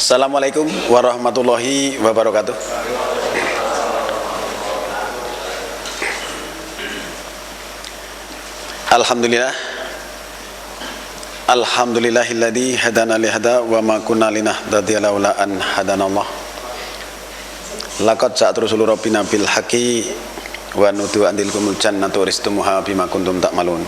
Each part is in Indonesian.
Assalamualaikum warahmatullahi wabarakatuh. Alhamdulillah. Alhamdulillahilladzi hadana li hada wa ma kunna linahtadiya laula an hadanallah. Laqad ja'at rusulu rabbina bil haqqi wa nudu andilkumul jannatu ristumuha bima kuntum ta'malun.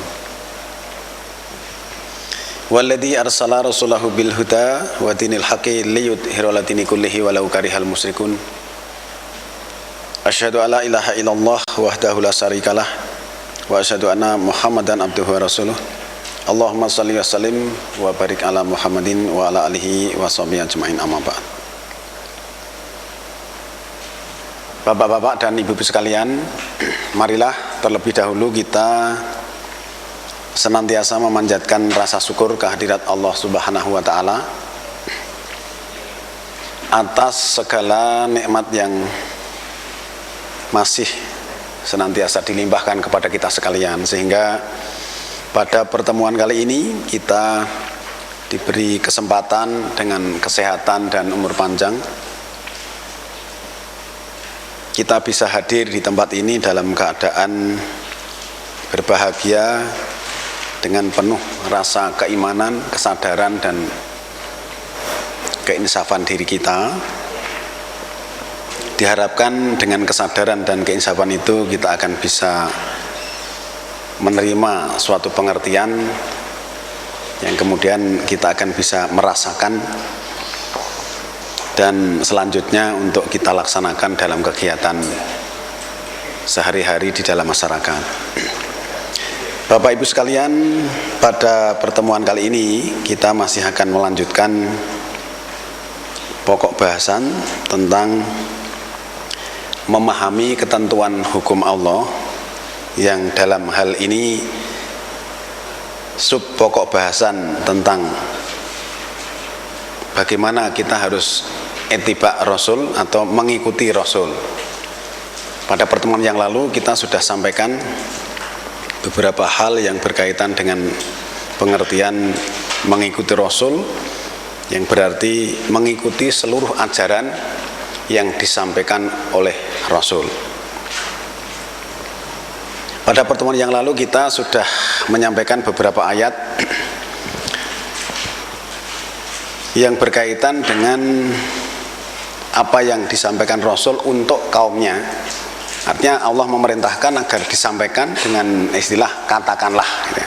Walladzi arsala rasulahu bil huda wa dinil haqqi liyudhhira 'ala dini kullihi walau karihal musyrikun. Asyhadu alla ilaha illallah wahdahu la syarikalah wa asyhadu anna Muhammadan abduhu wa rasuluh. Allahumma shalli wa sallim wa barik ala Muhammadin wa ala alihi wa sahbihi ajmain, amma ba'd. Bapak-bapak dan ibu-ibu sekalian, marilah terlebih dahulu kita senantiasa memanjatkan rasa syukur kehadirat Allah Subhanahu wa taala atas segala nikmat yang masih senantiasa dilimpahkan kepada kita sekalian, sehingga pada pertemuan kali ini kita diberi kesempatan dengan kesehatan dan umur panjang. Kita bisa hadir di tempat ini dalam keadaan berbahagia dengan penuh rasa keimanan, kesadaran dan keinsafan diri kita. Diharapkan dengan kesadaran dan keinsafan itu kita akan bisa menerima suatu pengertian yang kemudian kita akan bisa merasakan dan selanjutnya untuk kita laksanakan dalam kegiatan sehari-hari di dalam masyarakat. Bapak Ibu sekalian, pada pertemuan kali ini kita masih akan melanjutkan pokok bahasan tentang memahami ketentuan hukum Allah, yang dalam hal ini sub pokok bahasan tentang bagaimana kita harus ittiba Rasul atau mengikuti Rasul. Pada pertemuan yang lalu kita sudah sampaikan beberapa hal yang berkaitan dengan pengertian mengikuti Rasul, yang berarti mengikuti seluruh ajaran yang disampaikan oleh Rasul. Pada pertemuan yang lalu kita sudah menyampaikan beberapa ayat yang berkaitan dengan apa yang disampaikan Rasul untuk kaumnya. Artinya Allah memerintahkan agar disampaikan dengan istilah katakanlah gitu.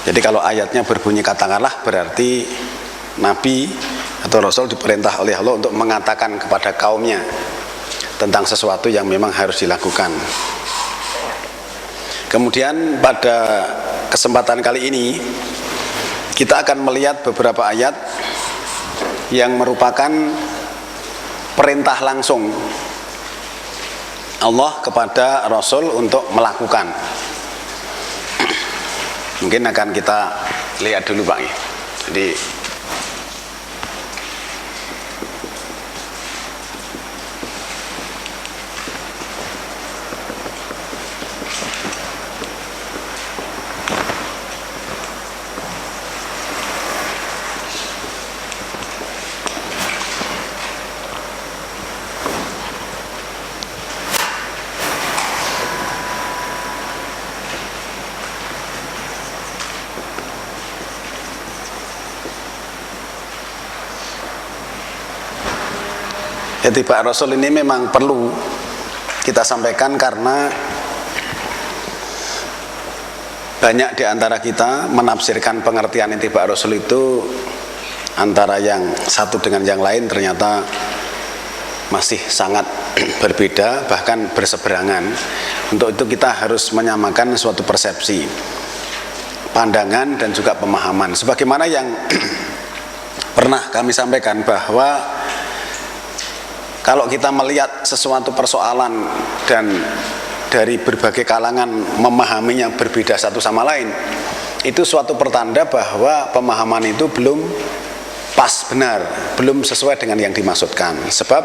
Jadi kalau ayatnya berbunyi katakanlah, berarti Nabi atau Rasul diperintah oleh Allah untuk mengatakan kepada kaumnya tentang sesuatu yang memang harus dilakukan. Kemudian pada kesempatan kali ini kita akan melihat beberapa ayat yang merupakan perintah langsung Allah kepada Rasul untuk melakukan. Mungkin akan kita lihat dulu Pak. Jadi ittiba Rasul ini memang perlu kita sampaikan karena banyak di antara kita menafsirkan pengertian ittiba Rasul itu antara yang satu dengan yang lain ternyata masih sangat berbeda, bahkan berseberangan. Untuk itu kita harus menyamakan suatu persepsi, pandangan dan juga pemahaman. Sebagaimana yang pernah kami sampaikan bahwa kalau kita melihat sesuatu persoalan dan dari berbagai kalangan memahaminya berbeda satu sama lain, itu suatu pertanda bahwa pemahaman itu belum pas benar, belum sesuai dengan yang dimaksudkan. Sebab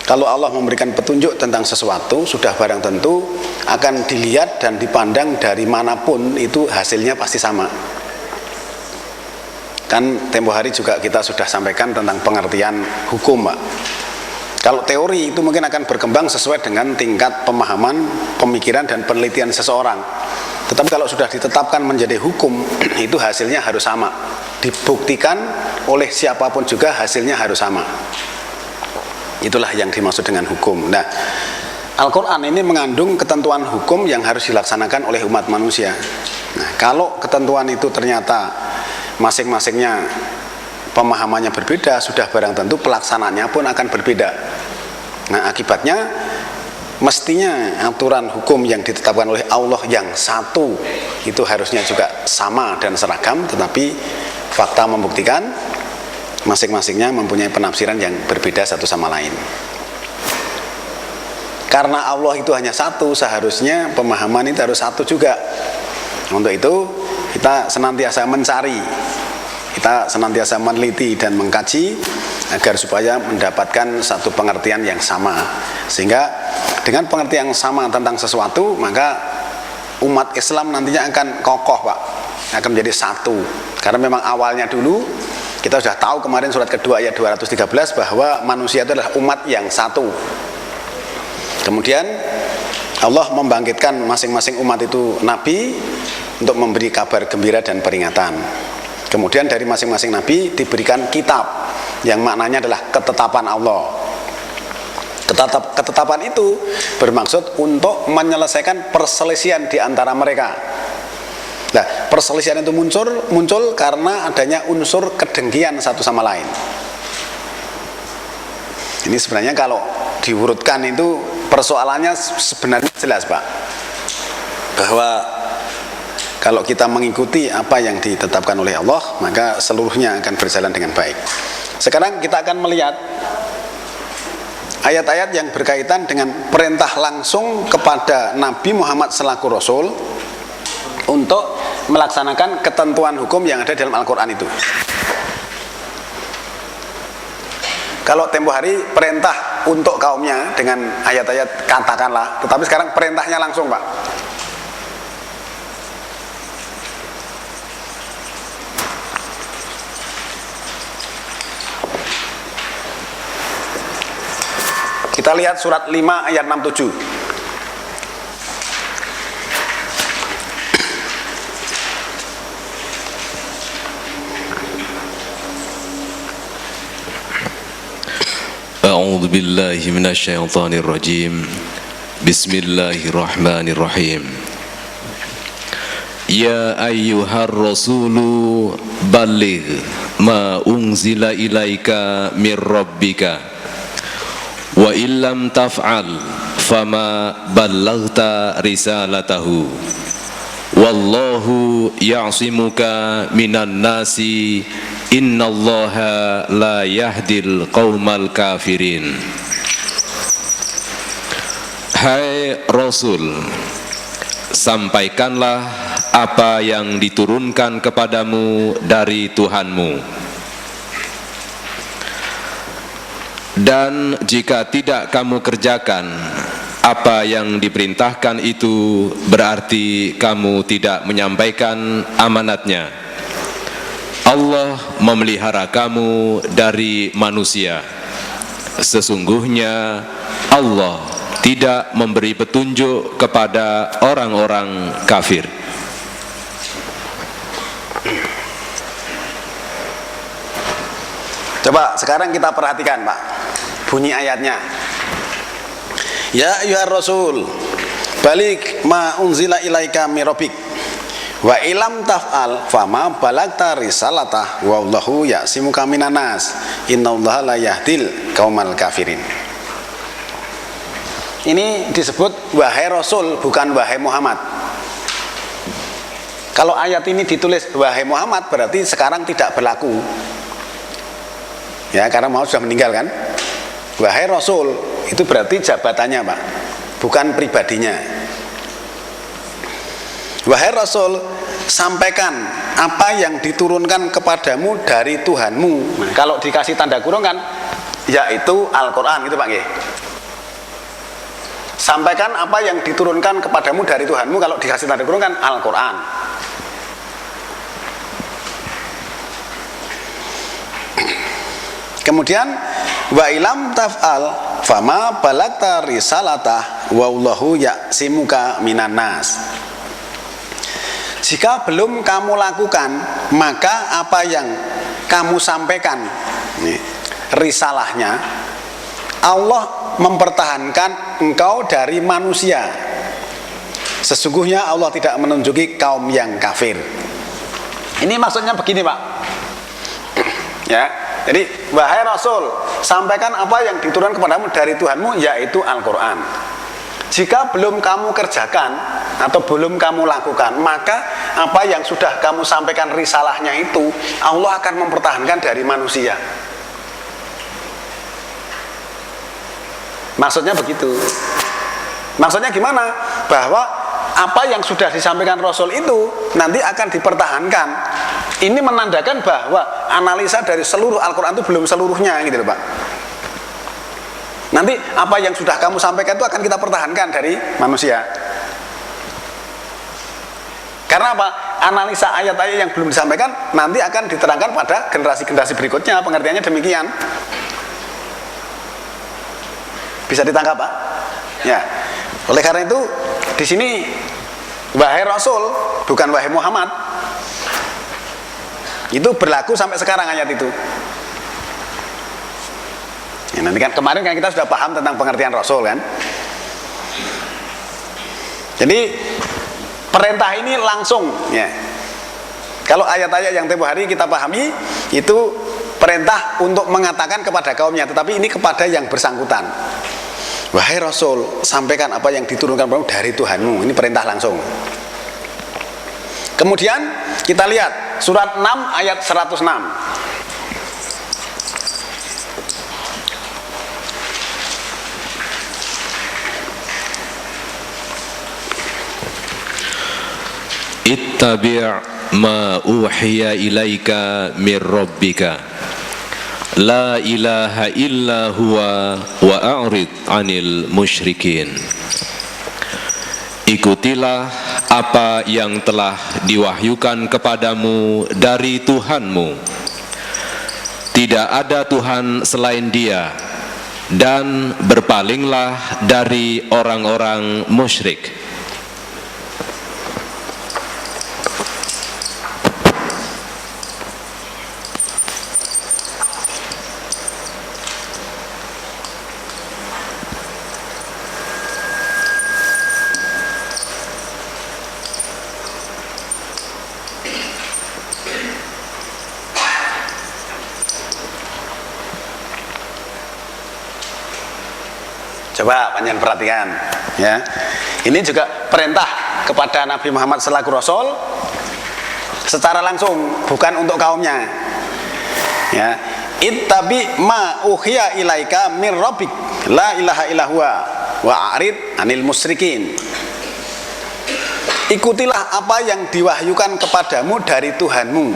kalau Allah memberikan petunjuk tentang sesuatu, sudah barang tentu akan dilihat dan dipandang dari manapun itu hasilnya pasti sama. Kan tempo hari juga kita sudah sampaikan tentang pengertian hukum, Pak. Kalau teori itu mungkin akan berkembang sesuai dengan tingkat pemahaman, pemikiran dan penelitian seseorang. Tetapi kalau sudah ditetapkan menjadi hukum, itu hasilnya harus sama. Dibuktikan oleh siapapun juga hasilnya harus sama. Itulah yang dimaksud dengan hukum. Nah, Al-Quran ini mengandung ketentuan hukum yang harus dilaksanakan oleh umat manusia. Nah, kalau ketentuan itu ternyata masing-masingnya pemahamannya berbeda, sudah barang tentu pelaksanaannya pun akan berbeda. Nah, akibatnya mestinya aturan hukum yang ditetapkan oleh Allah yang satu itu harusnya juga sama dan seragam, tetapi fakta membuktikan masing-masingnya mempunyai penafsiran yang berbeda satu sama lain. Karena Allah itu hanya satu, seharusnya pemahaman itu harus satu juga. Untuk itu kita senantiasa mencari, kita senantiasa meneliti dan mengkaji agar supaya mendapatkan satu pengertian yang sama. Sehingga dengan pengertian yang sama tentang sesuatu, maka umat Islam nantinya akan kokoh, Pak, akan menjadi satu. Karena memang awalnya dulu kita sudah tahu kemarin surat kedua ayat 213 bahwa manusia itu adalah umat yang satu. Kemudian Allah membangkitkan masing-masing umat itu nabi untuk memberi kabar gembira dan peringatan. Kemudian dari masing-masing nabi diberikan kitab yang maknanya adalah ketetapan Allah. Ketetapan itu bermaksud untuk menyelesaikan perselisihan di antara mereka. Nah, perselisihan itu muncul karena adanya unsur kedengkian satu sama lain. Ini sebenarnya kalau diurutkan itu persoalannya sebenarnya jelas, Pak, bahwa kalau kita mengikuti apa yang ditetapkan oleh Allah, maka seluruhnya akan berjalan dengan baik. Sekarang kita akan melihat ayat-ayat yang berkaitan dengan perintah langsung kepada Nabi Muhammad selaku Rasul untuk melaksanakan ketentuan hukum yang ada dalam Al-Quran itu. Kalau tempo hari perintah untuk kaumnya dengan ayat-ayat katakanlah, tetapi sekarang perintahnya langsung, Pak. Kita lihat surat 5 ayat 67. A'udzu billahi minasyaitonir rajim. Bismillahirrahmanirrahim. Ya ayyuhar rasulu balligh ma unzila ilaika mir rabbika wa illam taf'al fama ballaghta risalatahu wallahu ya'simuka minan nasi innallaha la yahdil qaumal kafirin. Hai Rasul, sampaikanlah apa yang diturunkan kepadamu dari Tuhanmu, dan jika tidak kamu kerjakan apa yang diperintahkan itu, berarti kamu tidak menyampaikan amanatnya. Allah memelihara kamu dari manusia. Sesungguhnya Allah tidak memberi petunjuk kepada orang-orang kafir. Coba sekarang kita perhatikan, Pak, bunyi ayatnya. Ya ayyuhar rasul balik ma unzila ilaika mir rabbik wa ilam taf'al fama balagta risalatah wallahu ya'simuka minan nas innallaha la yahdil qaumal kafirin. Ini disebut wahai Rasul, bukan wahai Muhammad. Kalau ayat ini ditulis wahai Muhammad, berarti sekarang tidak berlaku. Ya, karena Muhammad sudah meninggal kan. Wahai Rasul, itu berarti jabatannya, Pak, bukan pribadinya. Wahai Rasul, sampaikan apa yang diturunkan kepadamu dari Tuhanmu. Nah, kalau dikasih tanda kurung kan, yaitu Al-Quran, gitu Pak G. Sampaikan apa yang diturunkan kepadamu dari Tuhanmu, kalau dikasih tanda kurung kan Al-Quran. Kemudian wa ilam taf'al fama balagta risalatah wallahu ya'simuka minan nas. Jika belum kamu lakukan, maka apa yang kamu sampaikan, risalahnya, Allah mempertahankan engkau dari manusia. Sesungguhnya Allah tidak menunjuki kaum yang kafir. Ini maksudnya begini, Pak. Ya, jadi wahai Rasul, sampaikan apa yang diturunkan kepadamu dari Tuhanmu, yaitu Al-Quran. Jika belum kamu kerjakan atau belum kamu lakukan, maka apa yang sudah kamu sampaikan risalahnya itu Allah akan mempertahankan dari manusia. Maksudnya begitu. Maksudnya gimana? Bahwa apa yang sudah disampaikan Rasul itu nanti akan dipertahankan. Ini menandakan bahwa analisa dari seluruh Al-Quran itu belum seluruhnya, gitu loh, Pak. Nanti apa yang sudah kamu sampaikan itu akan kita pertahankan dari manusia. Karena apa? Analisa ayat-ayat yang belum disampaikan nanti akan diterangkan pada generasi-generasi berikutnya. Pengertiannya demikian. Bisa ditangkap, Pak? Ya. Oleh karena itu di sini wahai Rasul, bukan wahai Muhammad. Itu berlaku sampai sekarang ayat itu. Ya, nanti kan kemarin kan kita sudah paham tentang pengertian Rasul kan. Jadi perintah ini langsung ya. Kalau ayat-ayat yang tempoh hari kita pahami itu perintah untuk mengatakan kepada kaumnya, tetapi ini kepada yang bersangkutan. Wahai Rasul, sampaikan apa yang diturunkan kepadamu dari Tuhanmu. Ini perintah langsung. Kemudian kita lihat surat 6 ayat 106. Ittabi' ma uhiya ilaika mir rabbika la ilaha illa huwa wa a'rid 'anil musyrikin. Ikutilah apa yang telah diwahyukan kepadamu dari Tuhanmu. Tidak ada Tuhan selain Dia, dan berpalinglah dari orang-orang musyrik. Coba panjenengan perhatikan ya. Ini juga perintah kepada Nabi Muhammad selaku Rasul secara langsung, bukan untuk kaumnya. Ya. Ittabi ma uhiya ilaika mir rabbik la ilaha illa huwa wa a'rid 'anil musyrikin. Ikutilah apa yang diwahyukan kepadamu dari Tuhanmu.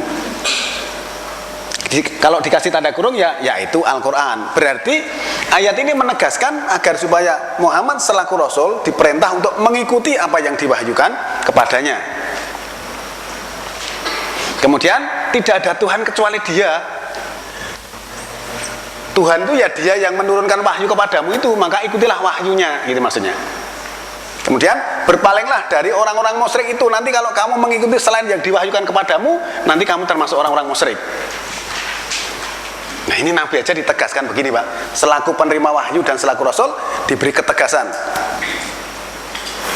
Kalau dikasih tanda kurung ya yaitu Al-Quran. Berarti ayat ini menegaskan agar supaya Muhammad selaku Rasul diperintah untuk mengikuti apa yang diwahyukan kepadanya. Kemudian tidak ada Tuhan kecuali Dia. Tuhan itu ya Dia yang menurunkan wahyu kepadamu itu, maka ikutilah wahyunya, gitu maksudnya. Kemudian berpalinglah dari orang-orang musyrik itu. Nanti kalau kamu mengikuti selain yang diwahyukan kepadamu, nanti kamu termasuk orang-orang musyrik. Nah ini Nabi aja ditegaskan begini, Pak. Selaku penerima wahyu dan selaku Rasul diberi ketegasan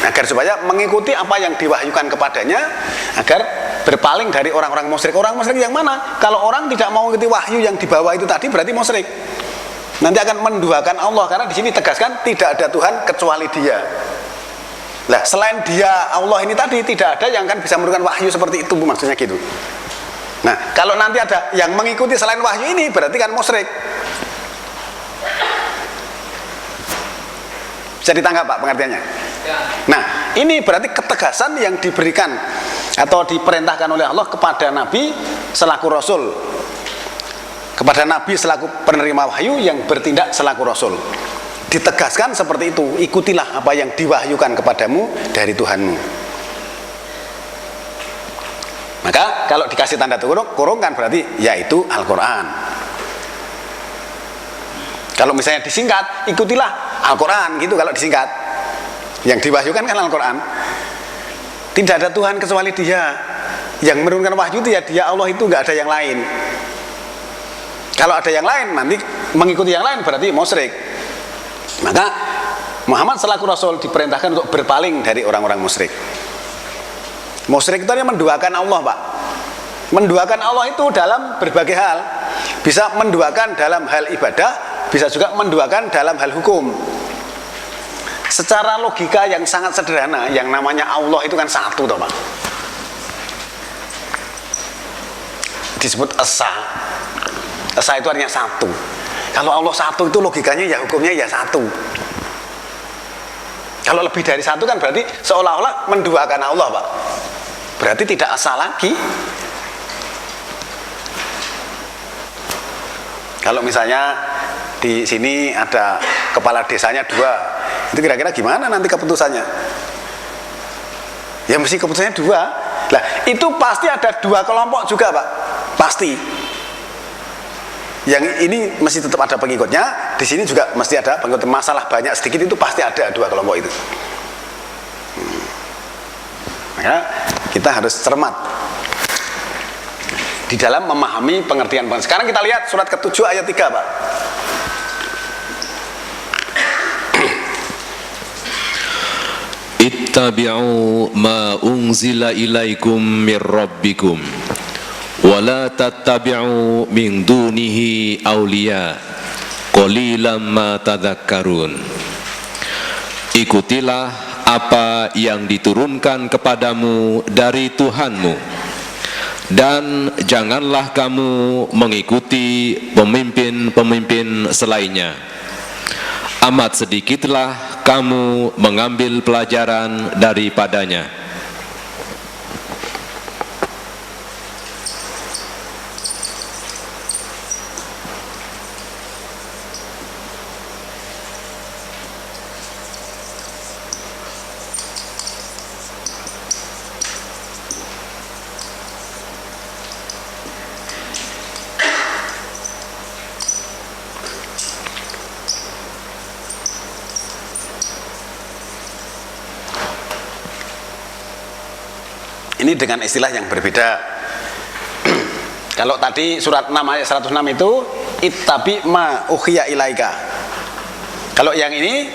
agar supaya mengikuti apa yang diwahyukan kepadanya, agar berpaling dari orang-orang musyrik. Orang musyrik yang mana? Kalau orang tidak mau mengikuti wahyu yang dibawa itu tadi berarti musyrik. Nanti akan menduakan Allah, karena di sini tegaskan tidak ada Tuhan kecuali Dia. Nah selain Dia Allah ini tadi tidak ada yang akan bisa memberikan wahyu seperti itu, maksudnya gitu. Nah, kalau nanti ada yang mengikuti selain wahyu ini berarti kan musyrik. Bisa ditangkap, Pak, pengertiannya? Ya. Nah, ini berarti ketegasan yang diberikan atau diperintahkan oleh Allah kepada Nabi selaku Rasul, kepada Nabi selaku penerima wahyu yang bertindak selaku Rasul. Ditegaskan seperti itu, ikutilah apa yang diwahyukan kepadamu dari Tuhanmu. Maka kalau dikasih tanda kurung kan berarti yaitu Al-Quran. Kalau misalnya disingkat, ikutilah Al-Quran gitu kalau disingkat. Yang diwahyukan kan Al-Quran. Tidak ada Tuhan kecuali Dia. Yang menurunkan wahyu itu ya Dia, Allah, itu nggak ada yang lain. Kalau ada yang lain, nanti mengikuti yang lain berarti musyrik. Maka Muhammad selaku Rasul diperintahkan untuk berpaling dari orang-orang musyrik. Musyrik itu hanya menduakan Allah, Pak. Menduakan Allah itu dalam berbagai hal. Bisa menduakan dalam hal ibadah, bisa juga menduakan dalam hal hukum. Secara logika yang sangat sederhana, yang namanya Allah itu kan satu, toh, Pak. Disebut esa. Esa itu artinya satu. Kalau Allah satu itu logikanya ya hukumnya ya satu. Kalau lebih dari satu kan berarti seolah-olah menduakan Allah, Pak. Berarti tidak esa lagi. Kalau misalnya di sini ada kepala desanya 2, itu kira-kira gimana nanti keputusannya? Ya mesti keputusannya 2. Lah, itu pasti ada 2 kelompok juga, Pak. Pasti. Yang ini mesti tetap ada pengikutnya, di sini juga mesti ada pengikut. Masalah banyak sedikit itu pasti ada 2 kelompok itu. Maka kita harus cermat di dalam memahami pengertian. Sekarang kita lihat surat ke-7 ayat 3, Pak. Ittabi'u ma unzila ilaikum mir rabbikum wa la tattabi'u min dunihi awliya qalilan ma tadhakkarun. Ikutilah apa yang diturunkan kepadamu dari Tuhanmu, dan janganlah kamu mengikuti pemimpin-pemimpin selainnya. Amat sedikitlah kamu mengambil pelajaran daripadanya. Ini dengan istilah yang berbeda. Kalau tadi surat 6 ayat 106 itu ittabi ma ukhiya ilaika. Kalau yang ini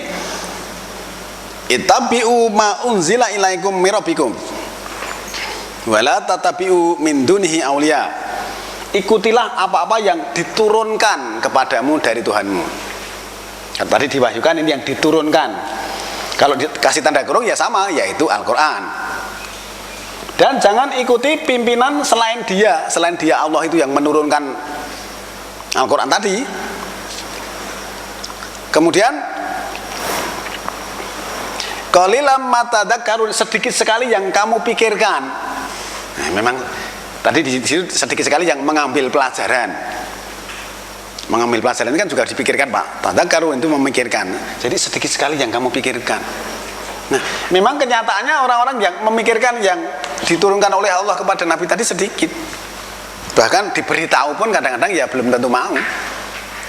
ittabi'u ma unzila ilaikum mirabbikum wala tatabi'u min dunihi awliya. Ikutilah apa-apa yang diturunkan kepadamu dari Tuhanmu. Tadi diwahyukan, ini yang diturunkan. Kalau dikasih tanda kurung ya sama, yaitu Al-Quran. Dan jangan ikuti pimpinan selain Dia Allah itu yang menurunkan Al-Quran tadi. Kemudian qalilan ma tadhakkarun, sedikit sekali yang kamu pikirkan. Nah, memang tadi di situ sedikit sekali yang mengambil pelajaran. Mengambil pelajaran ini kan juga dipikirkan, Pak. Tadhakkarun itu memikirkan. Jadi sedikit sekali yang kamu pikirkan. Nah, memang kenyataannya orang-orang yang memikirkan yang diturunkan oleh Allah kepada Nabi tadi sedikit. Bahkan diberitahu pun kadang-kadang ya belum tentu mau.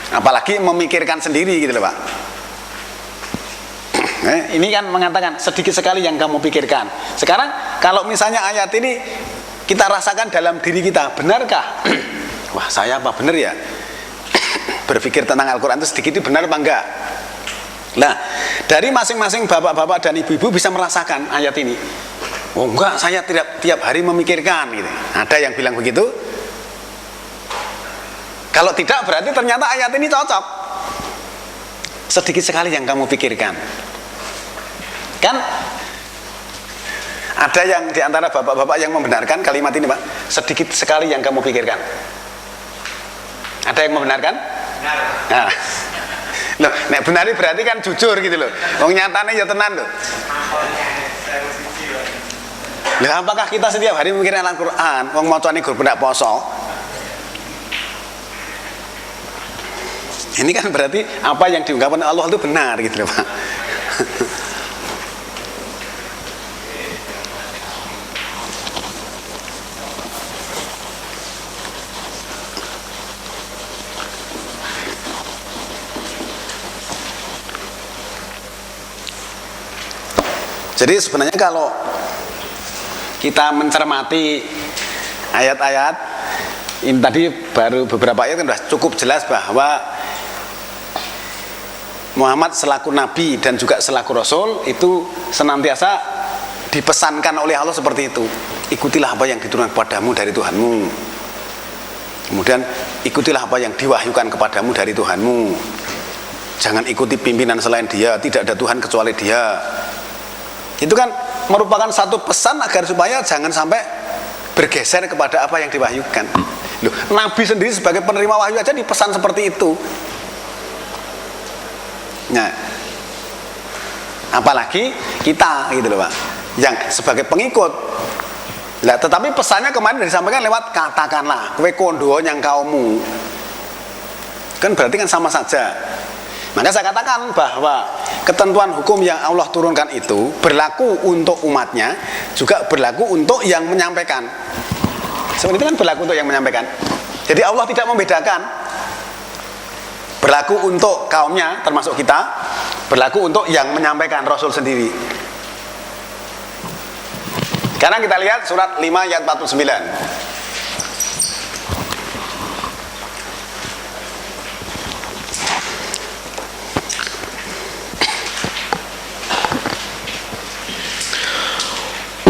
Apalagi memikirkan sendiri gitu loh, Pak. Ini kan mengatakan sedikit sekali yang kamu pikirkan. Sekarang kalau misalnya ayat ini kita rasakan dalam diri kita, benarkah? Wah, saya apa benar ya? Berpikir tentang Al-Quran itu sedikit itu benar apa enggak? Nah, dari masing-masing bapak-bapak dan ibu-ibu bisa merasakan ayat ini. Oh enggak, saya tiap hari memikirkan gitu. Ada yang bilang begitu. Kalau tidak berarti ternyata ayat ini cocok. Sedikit sekali yang kamu pikirkan. Kan ada yang diantara bapak-bapak yang membenarkan kalimat ini, Pak. Sedikit sekali yang kamu pikirkan. Ada yang membenarkan? Benar. Nah, loh, nek benari berarti kan jujur gitu loh. Wong nyatane ya tenan loh. Lah apakah kita setiap hari mikirin Al-Qur'an? Wong macane gur pendak poso. Ini kan berarti apa yang diungkapkan Allah itu benar gitu loh, Pak. Jadi sebenarnya kalau kita mencermati ayat-ayat ini tadi, baru beberapa ayat kan sudah cukup jelas bahwa Muhammad selaku nabi dan juga selaku rasul itu senantiasa dipesankan oleh Allah seperti itu. Ikutilah apa yang diturunkan kepadamu dari Tuhanmu. Kemudian ikutilah apa yang diwahyukan kepadamu dari Tuhanmu. Jangan ikuti pimpinan selain Dia, tidak ada Tuhan kecuali Dia. Itu kan merupakan satu pesan agar supaya jangan sampai bergeser kepada apa yang diwahyukan. Loh, Nabi sendiri sebagai penerima wahyu aja dipesan seperti itu. Nah, apalagi kita gitu loh Pak, yang sebagai pengikut. Nah, tetapi pesannya kemarin disampaikan lewat katakanlah, kowe kondo yang kaummu. Kan berarti kan sama saja. Maka saya katakan bahwa ketentuan hukum yang Allah turunkan itu berlaku untuk umatnya, juga berlaku untuk yang menyampaikan. Sebenarnya itu kan berlaku untuk yang menyampaikan. Jadi Allah tidak membedakan. Berlaku untuk kaumnya, termasuk kita, berlaku untuk yang menyampaikan, Rasul sendiri. Sekarang kita lihat surat 5 ayat 49.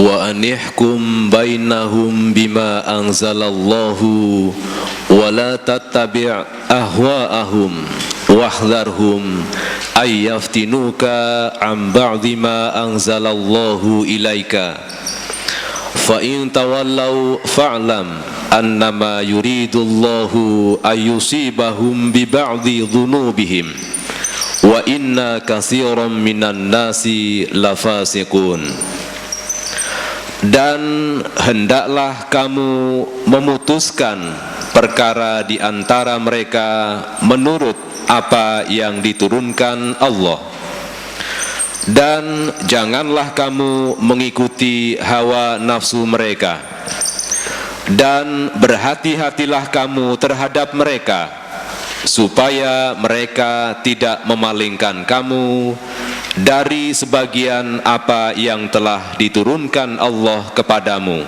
Wa anihkum bainahum bima anzalallahu wa la tattabi' ahwa'ahum wahdharhum ay yaftinuka an ba'di ma anzalallahu ilaika fa in tawallaw fa'lam annama yuridullahu ay yusibahum bi ba'di dhunubihim wa inna katsiran minan nasi lafasiqun. Dan hendaklah kamu memutuskan perkara di antara mereka menurut apa yang diturunkan Allah. Dan janganlah kamu mengikuti hawa nafsu mereka. Dan berhati-hatilah kamu terhadap mereka, supaya mereka tidak memalingkan kamu dari sebagian apa yang telah diturunkan Allah kepadamu.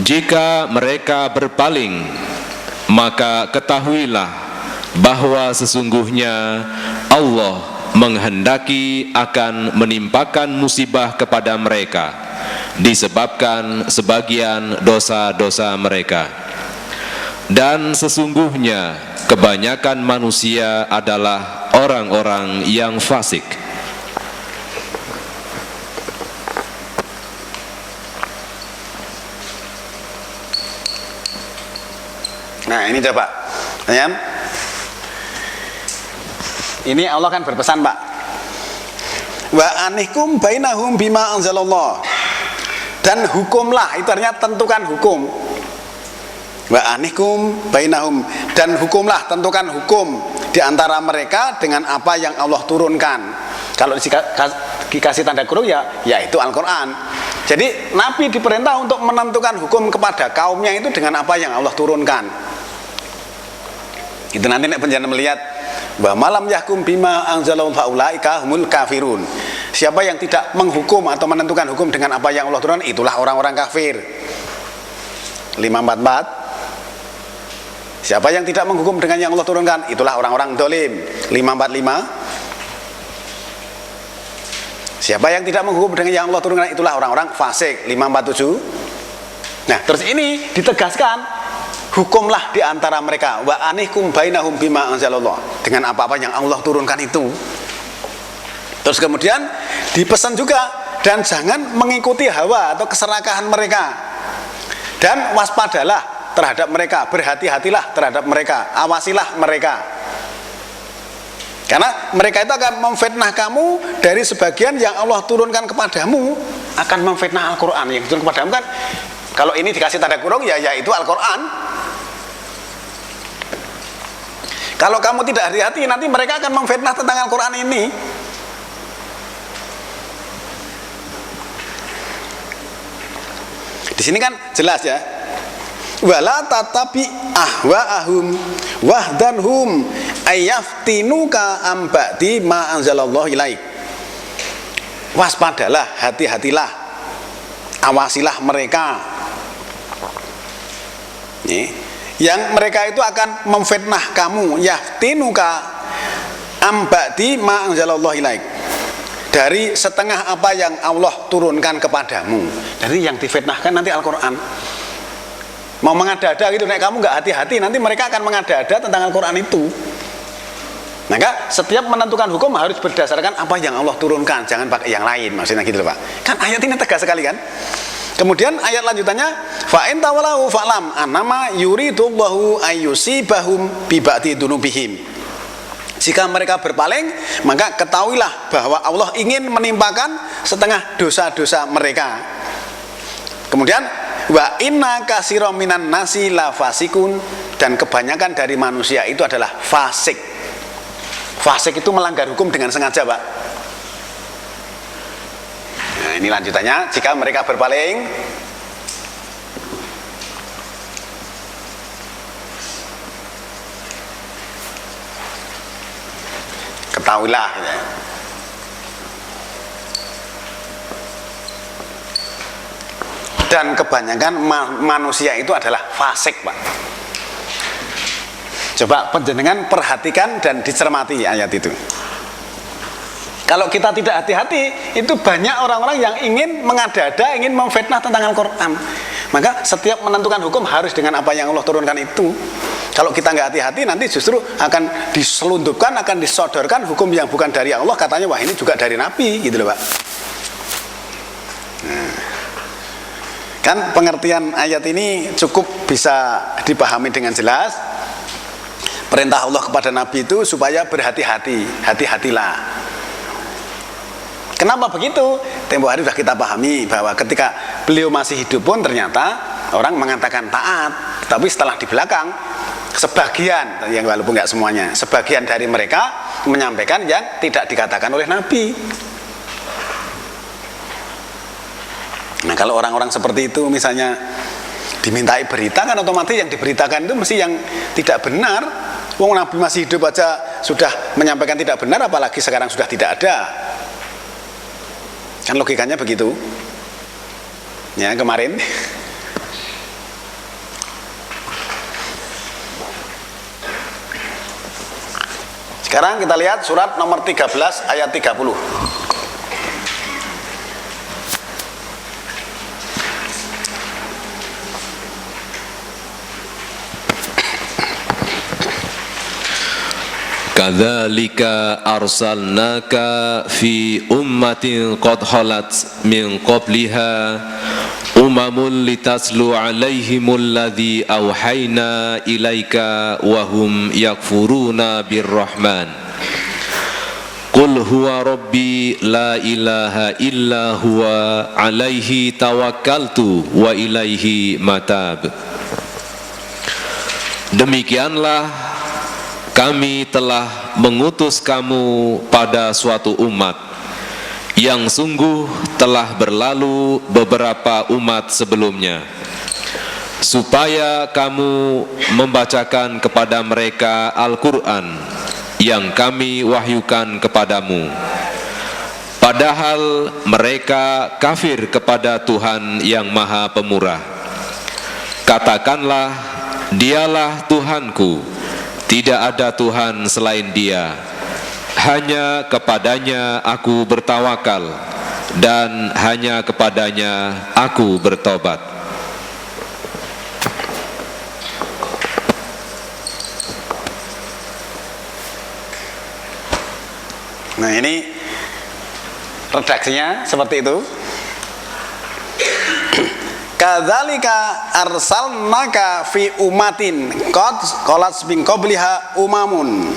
Jika mereka berpaling, maka ketahuilah bahwa sesungguhnya Allah menghendaki akan menimpakan musibah kepada mereka disebabkan sebagian dosa-dosa mereka. Dan sesungguhnya kebanyakan manusia adalah orang-orang yang fasik. Nah, ini coba, ya. Ini Allah kan berpesan, Pak. Wa anihkum bainahum bima anzalallah. Dan hukumlah, itu artinya tentukan hukum. Wa anihkum bainahum, dan hukumlah, tentukan hukum di antara mereka dengan apa yang Allah turunkan. Kalau dikasih tanda kurung ya itu Al-Quran. Jadi Nabi diperintah untuk menentukan hukum kepada kaumnya itu dengan apa yang Allah turunkan. Itu nanti nek penjana melihat bahwa malam yahkum bima anzalallahu faulaika humul kafirun. Siapa yang tidak menghukum atau menentukan hukum dengan apa yang Allah turunkan, itulah orang-orang kafir. 544. Siapa yang tidak menghukum dengan yang Allah turunkan, itulah orang-orang dolim. 545. Siapa yang tidak menghukum dengan yang Allah turunkan, itulah orang-orang fasik. 547. Nah, terus ini ditegaskan, hukumlah di antara mereka, wa anihkum bainahum bima anzalallah, dengan apa-apa yang Allah turunkan itu. Terus kemudian dipesan juga, dan jangan mengikuti hawa atau keserakahan mereka, dan waspadalah terhadap mereka, berhati-hatilah terhadap mereka, awasilah mereka, karena mereka itu akan memfitnah kamu dari sebagian yang Allah turunkan kepadamu, akan memfitnah Al-Quran yang diturunkan kepadamu. Kan kalau ini dikasih tanda kurung ya itu Al-Quran. Kalau kamu tidak hati-hati, nanti mereka akan memfitnah tentang Al-Quran ini. Di sini kan jelas ya, wala tatabi ahwa'ahum wahdharhum ayyaftinuka am ba'di ma anzalallahu ilaik. waspadalah, hati-hatilah, awasilah mereka. Yang mereka itu akan memfitnah kamu, yaftinuka amba'di ma anzalallahu ilaik, dari setengah apa yang Allah turunkan kepadamu. Jadi yang difitnahkan nanti Al-Quran. Mau mengada-ada gitu, nek kamu nggak hati-hati nanti mereka akan mengada-ada tentang Al-Quran itu. Maka setiap menentukan hukum harus berdasarkan apa yang Allah turunkan, jangan pakai yang lain, maksudnya gitu loh Pak. Kan ayat ini tegas sekali kan. Kemudian ayat lanjutannya, fa in tawalau fa'lam annama yuridullahu ayyusibahum bi ba'di dzunubihim. Jika mereka berpaling, maka ketahuilah bahwa Allah ingin menimpakan setengah dosa-dosa mereka. Kemudian wa inna katsiran minan nasi la fasikun, dan kebanyakan dari manusia itu adalah fasik. Fasik itu melanggar hukum dengan sengaja, Pak. Nah, ini lanjutannya, jika mereka berpaling, ketahuilah ya. Dan kebanyakan manusia itu adalah fasik, Pak. Coba penjenengan perhatikan dan dicermati ayat itu. Kalau kita tidak hati-hati, itu banyak orang-orang yang ingin mengada-ada, ingin memfitnah tentang Al-Quran. Maka setiap menentukan hukum harus dengan apa yang Allah turunkan itu. Kalau kita nggak hati-hati, nanti justru akan diselundupkan, akan disodorkan hukum yang bukan dari Allah. Katanya, wah ini juga dari Nabi, gitu loh Pak. Nah, kan pengertian ayat ini cukup bisa dipahami dengan jelas. Perintah Allah kepada Nabi itu supaya berhati-hati, hati-hatilah. Kenapa begitu? Tempo hari sudah kita pahami bahwa ketika beliau masih hidup pun ternyata orang mengatakan taat, tapi setelah di belakang sebagian, yang walaupun nggak semuanya, sebagian dari mereka menyampaikan yang tidak dikatakan oleh Nabi. Nah, kalau orang-orang seperti itu misalnya dimintai berita, kan otomatis yang diberitakan itu mesti yang tidak benar. Wong Nabi masih hidup aja sudah menyampaikan tidak benar, apalagi sekarang sudah tidak ada. Kan logikanya begitu. Ya, kemarin sekarang kita lihat surat nomor 13 ayat 30. Kadzalika arsalnaka fi ummatin qad khalat min qabliha umamun litaslu alaihimul ladzi auhayna ilaika wa hum yakfuruna birrahman. Qul huwa rabbi la ilaha illa huwa alaihi tawakkaltu wa ilaihi matab. Demikianlah kami telah mengutus kamu pada suatu umat yang sungguh telah berlalu beberapa umat sebelumnya, supaya kamu membacakan kepada mereka Al-Quran yang kami wahyukan kepadamu, padahal mereka kafir kepada Tuhan yang Maha Pemurah. Katakanlah, dialah Tuhanku, tidak ada Tuhan selain Dia. Hanya kepadanya aku bertawakal, dan hanya kepadanya aku bertobat. Nah, ini redaksinya seperti itu. Kadzalika arsalnaka fi umatin qad qalat min qabliha umamun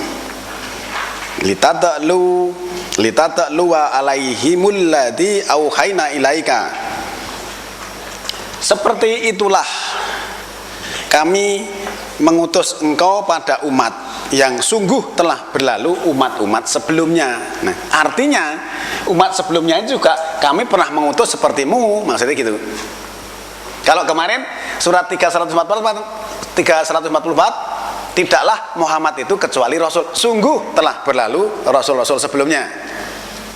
litatlu alaihimul ladzi auhayna ilaika. Seperti itulah kami mengutus engkau pada umat yang sungguh telah berlalu umat-umat sebelumnya. Nah, artinya umat sebelumnya juga kami pernah mengutus sepertimu, maksudnya gitu. Kalau kemarin surat 344, tidaklah Muhammad itu kecuali Rasul. Sungguh telah berlalu Rasul-Rasul sebelumnya.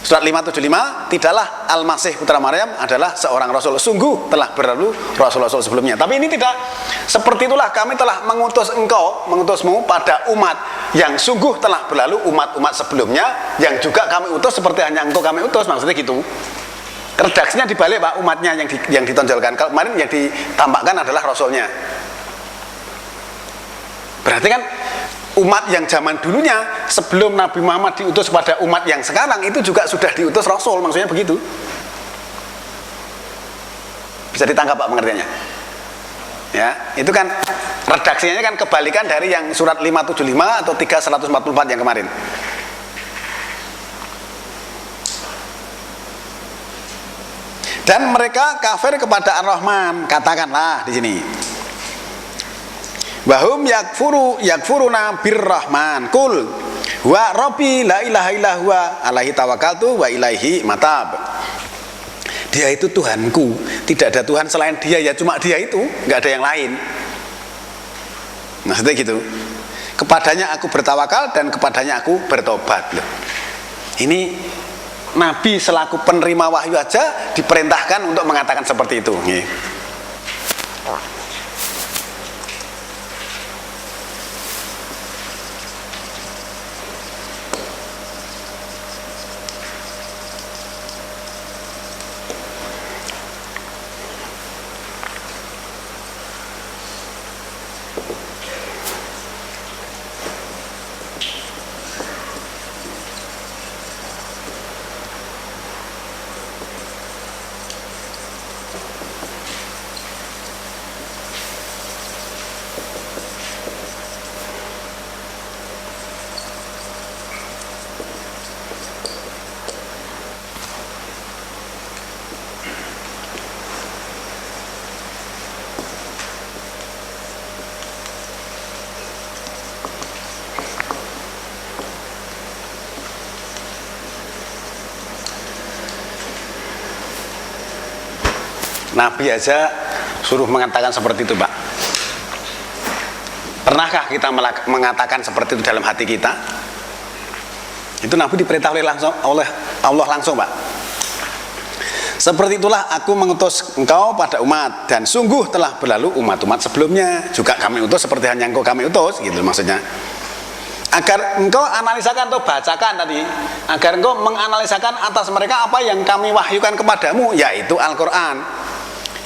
Surat 575, tidaklah Al-Masih putra Maryam adalah seorang rasul, sungguh telah berlalu rasul-rasul sebelumnya. Tapi ini tidak seperti itulah kami telah mengutus engkau, mengutusmu pada umat yang sungguh telah berlalu umat-umat sebelumnya yang juga kami utus seperti hanya engkau kami utus, maksudnya gitu. Redaksinya dibalik Pak, umatnya yang ditonjolkan. Kalau kemarin yang ditambahkan adalah rasulnya. Berarti kan umat yang zaman dulunya sebelum Nabi Muhammad diutus pada umat yang sekarang itu juga sudah diutus rasul, maksudnya begitu. Bisa ditangkap Pak pengertiannya? Ya, itu kan redaksinya kan kebalikan dari yang surat 575 atau 3144 yang kemarin. Dan mereka kafir kepada Ar-Rahman, katakanlah di sini. Wahum yakfuruna birrahman kul wa rabbi la ilaha illa huwa alaihi tawakkaltu wa ilaihi matab. Dia itu Tuhanku, tidak ada Tuhan selain dia, ya cuma dia itu, nggak ada yang lain. Maksudnya gitu. Kepadanya aku bertawakal dan kepadanya aku bertobat. Loh. Ini Nabi selaku penerima wahyu aja diperintahkan untuk mengatakan seperti itu. Nabi aja suruh mengatakan seperti itu, Pak. Pernahkah kita mengatakan seperti itu dalam hati kita? Itu Nabi diperintah oleh Allah langsung, Pak. Seperti itulah aku mengutus engkau pada umat, dan sungguh telah berlalu umat-umat sebelumnya juga kami utus seperti hanya engkau kami utus, gitu maksudnya. Agar engkau analisakan atau bacakan tadi, agar engkau menganalisakan atas mereka apa yang kami wahyukan kepadamu, yaitu Al-Quran.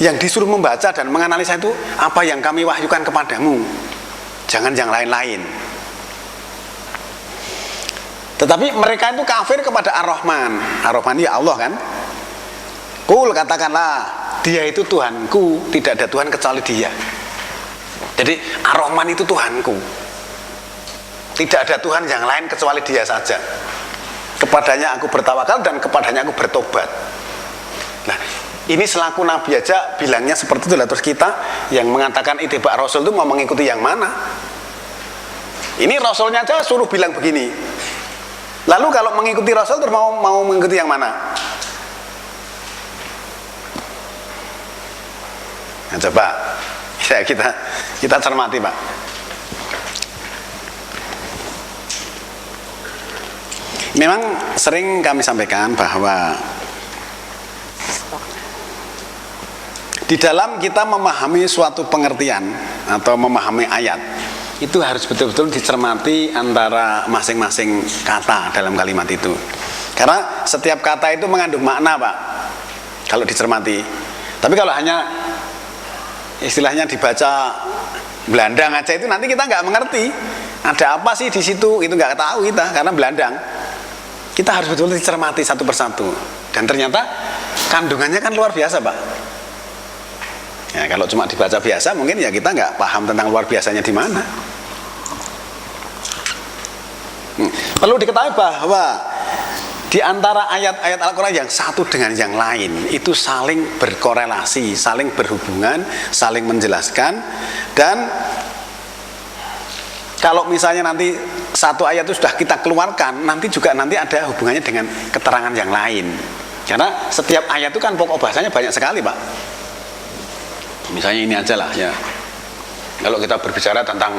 Yang disuruh membaca dan menganalisa itu apa yang kami wahyukan kepadamu, jangan yang lain-lain. Tetapi mereka itu kafir kepada Ar-Rahman. Ar-Rahman ya Allah kan. Kul, katakanlah dia itu Tuhanku, tidak ada Tuhan kecuali dia. Jadi Ar-Rahman itu Tuhanku, tidak ada Tuhan yang lain kecuali dia saja. Kepadanya aku bertawakal dan kepadanya aku bertobat. Nah, ini selaku Nabi aja bilangnya seperti itu lah. Terus kita yang mengatakan ittiba Rasul itu mau mengikuti yang mana? Ini Rasulnya aja suruh bilang begini. Lalu kalau mengikuti Rasul terus mau mengikuti yang mana? Nah, coba ya kita cermati, Pak. Memang sering kami sampaikan bahwa di dalam kita memahami suatu pengertian atau memahami ayat, itu harus betul-betul dicermati antara masing-masing kata dalam kalimat itu. Karena setiap kata itu mengandung makna, Pak, kalau dicermati. Tapi kalau hanya istilahnya dibaca belandang aja, itu nanti kita nggak mengerti ada apa sih di situ, itu nggak tahu kita karena belandang. Kita harus betul-betul dicermati satu persatu. Dan ternyata kandungannya kan luar biasa, Pak. Ya, kalau cuma dibaca biasa mungkin ya kita nggak paham tentang luar biasanya di mana. Perlu diketahui bahwa di antara ayat-ayat Al-Quran yang satu dengan yang lain itu saling berkorelasi, saling berhubungan, saling menjelaskan. Dan kalau misalnya nanti satu ayat itu sudah kita keluarkan, nanti juga nanti ada hubungannya dengan keterangan yang lain. Karena setiap ayat itu kan pokok bahasanya banyak sekali, Pak. Misalnya ini aja lah ya. Kalau kita berbicara tentang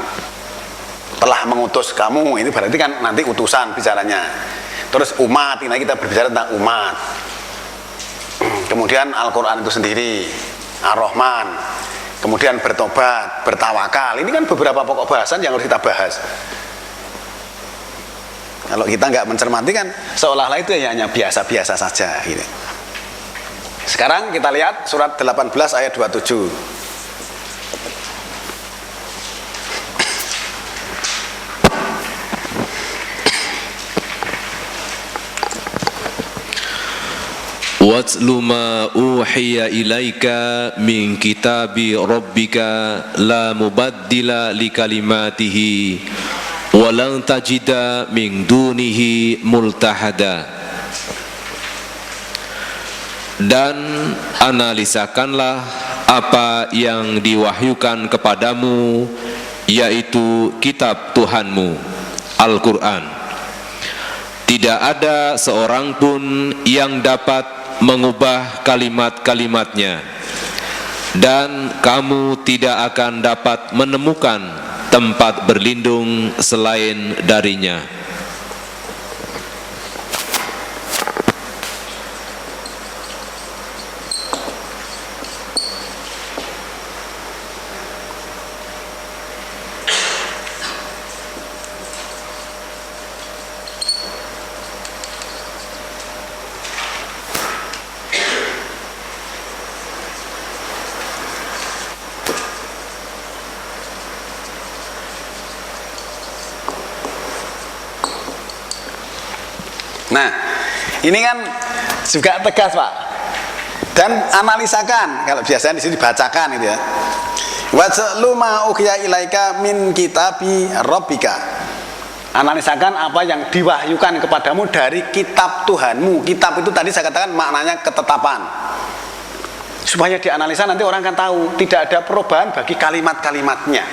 telah mengutus kamu, ini berarti kan nanti utusan bicaranya. Terus umat, ini kita berbicara tentang umat. Kemudian Al-Quran itu sendiri, Ar-Rahman. Kemudian bertobat, bertawakal. Ini kan beberapa pokok bahasan yang harus kita bahas. Kalau kita nggak mencermati kan seolah-olah itu hanya biasa-biasa saja gitu. Sekarang kita lihat surat 18 ayat 27. Watlu ma uhiya ilaika min kitabi rabbika la mubaddila li kalimatihi wa lan tajida min dunihi multahada. Dan analisakanlah apa yang diwahyukan kepadamu, yaitu kitab Tuhanmu, Al-Quran. Tidak ada seorang pun yang dapat mengubah kalimat-kalimatnya, dan kamu tidak akan dapat menemukan tempat berlindung selain darinya. Nah, ini kan juga tegas, Pak. Dan analisakan, kalau biasanya di sini dibacakan itu ya. Watlu ma uhiya ilaika min kitabi rabbika. Analisakan apa yang diwahyukan kepadamu dari kitab Tuhanmu. Kitab itu tadi saya katakan maknanya ketetapan. Supaya dianalisa nanti orang akan tahu tidak ada perubahan bagi kalimat-kalimatnya.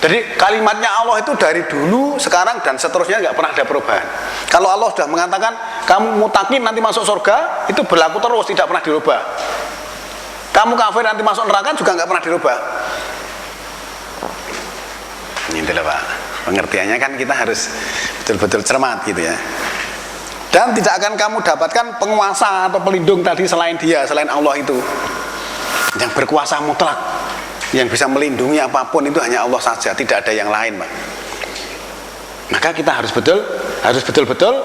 Jadi kalimatnya Allah itu dari dulu, sekarang, dan seterusnya nggak pernah ada perubahan. Kalau Allah sudah mengatakan kamu mutakin nanti masuk surga, itu berlaku terus, tidak pernah dirubah. Kamu kafir nanti masuk neraka juga nggak pernah dirubah. Ini adalah Pak, pengertiannya kan kita harus betul-betul cermat gitu ya. Dan tidak akan kamu dapatkan penguasa atau pelindung tadi selain Dia, selain Allah itu, yang berkuasa mutlak. Yang bisa melindungi apapun itu hanya Allah saja, tidak ada yang lain, Pak. Maka kita harus betul-betul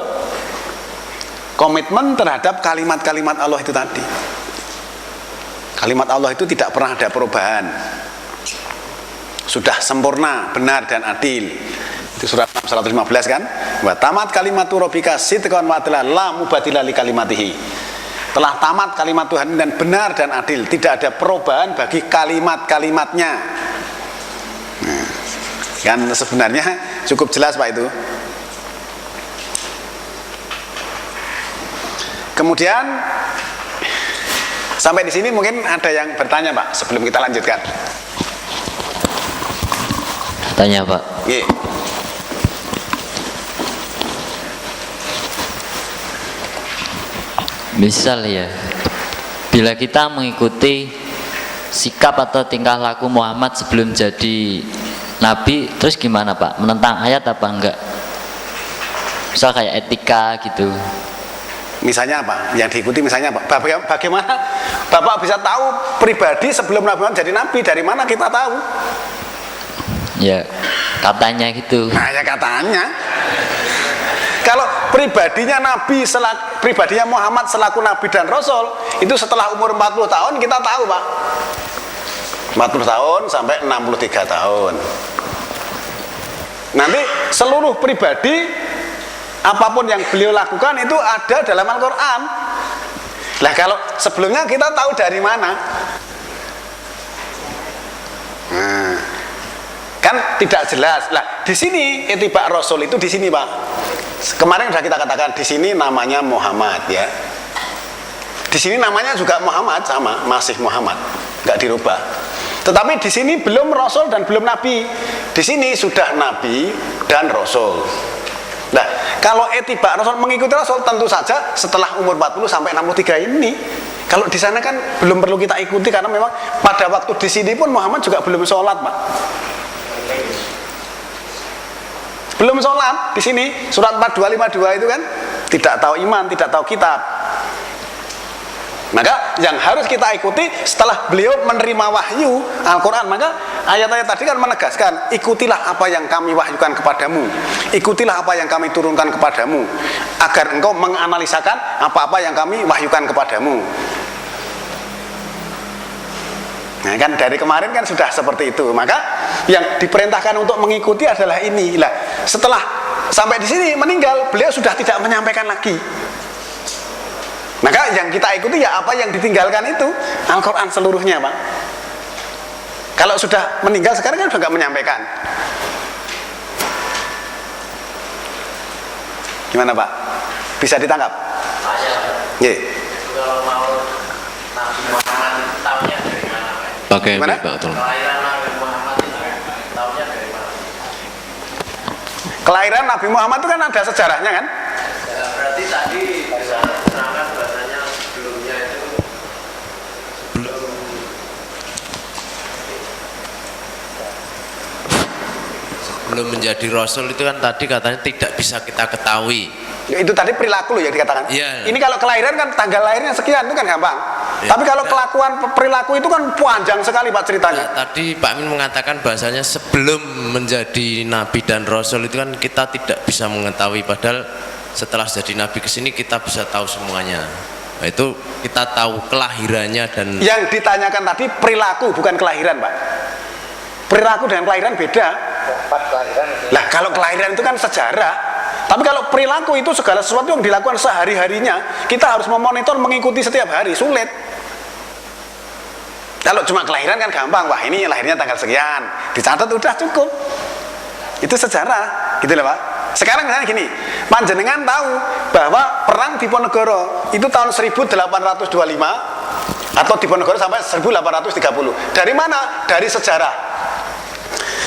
komitmen terhadap kalimat-kalimat Allah itu tadi. Kalimat Allah itu tidak pernah ada perubahan. Sudah sempurna, benar dan adil. Itu surat 115 kan? Wa tamat kalimatu rabbika sidqan wa adla la mubadila li kalimatihi. Telah tamat kalimat Tuhan dan benar dan adil, tidak ada perubahan bagi kalimat-kalimatnya. Nah, kan sebenarnya cukup jelas, Pak, itu. Kemudian sampai di sini mungkin ada yang bertanya, Pak, sebelum kita lanjutkan. Tanya, Pak. Iya. Misal ya, bila kita mengikuti sikap atau tingkah laku Muhammad sebelum jadi Nabi, terus gimana, Pak? Menentang ayat apa enggak? Misal kayak etika gitu. Misalnya apa? Yang diikuti misalnya apa? Bagaimana Bapak bisa tahu pribadi sebelum Nabi Muhammad jadi Nabi? Dari mana kita tahu? Ya, katanya gitu. Nah, ya katanya. Kalau pribadinya pribadinya Muhammad selaku Nabi dan Rasul, itu setelah umur 40 tahun kita tahu, Pak. 40 tahun sampai 63 tahun. Nanti seluruh pribadi, apapun yang beliau lakukan itu ada dalam Al-Quran. Lah kalau sebelumnya kita tahu dari mana? Nah, kan tidak jelas. Lah di sini ittiba Rasul itu di sini, Pak. Kemarin sudah kita katakan di sini namanya Muhammad ya. Di sini namanya juga Muhammad, sama, masih Muhammad, nggak dirubah. Tetapi di sini belum Rasul dan belum Nabi. Di sini sudah Nabi dan Rasul. Nah, kalau ittiba Rasul, mengikuti Rasul, tentu saja setelah umur 40 sampai 63 ini. Kalau di sana kan belum perlu kita ikuti karena memang pada waktu di sini pun Muhammad juga belum sholat, Pak. Belum sholat di sini surat 4252 itu kan tidak tahu iman, tidak tahu kitab. Maka yang harus kita ikuti setelah beliau menerima wahyu Al-Quran, maka ayat-ayat tadi kan menegaskan, ikutilah apa yang kami wahyukan kepadamu, ikutilah apa yang kami turunkan kepadamu, agar engkau menganalisakan apa-apa yang kami wahyukan kepadamu. Nah kan dari kemarin kan sudah seperti itu. Maka yang diperintahkan untuk mengikuti adalah ini. Lah, setelah sampai di sini meninggal, beliau sudah tidak menyampaikan lagi. Maka yang kita ikuti ya apa yang ditinggalkan itu Al-Quran seluruhnya, Pak. Kalau sudah meninggal sekarang kan sudah nggak menyampaikan. Gimana, Pak? Bisa ditangkap? Iya. Kalau mau Nabi Muhammad tahunya dari mana, Pak? Pakai Gimana? mic, Pak, tolong. Kelahiran Nabi Muhammad itu tahunya dari mana? Kelahiran Nabi Muhammad itu kan ada sejarahnya kan? Ya, berarti tadi bisa terangkan bahasanya sebelumnya itu sebelum menjadi Rasul itu kan tadi katanya tidak bisa kita ketahui. Ya, itu tadi perilaku loh yang dikatakan. Iya. Ini kalau kelahiran kan tanggal lahirnya sekian, itu kan gampang. Ya. Tapi kalau kelakuan perilaku itu kan panjang sekali, Pak, ceritanya. Nah, tadi Pak Min mengatakan bahasanya sebelum menjadi Nabi dan Rasul itu kan kita tidak bisa mengetahui, padahal setelah jadi Nabi ke sini kita bisa tahu semuanya. Nah, itu kita tahu kelahirannya dan Yang ditanyakan tadi perilaku bukan kelahiran, Pak. Perilaku dengan kelahiran beda. Lah kalau kelahiran itu kan sejarah. Tapi kalau perilaku itu segala sesuatu yang dilakukan sehari-harinya, kita harus memonitor, mengikuti setiap hari, sulit. Kalau cuma kelahiran kan gampang, wah ini lahirnya tanggal sekian, dicatat udah cukup. Itu sejarah, gitu loh, Pak. Sekarang misalnya gini, panjenengan tahu bahwa perang Diponegoro itu tahun 1825 atau Diponegoro sampai 1830. Dari mana? Dari sejarah.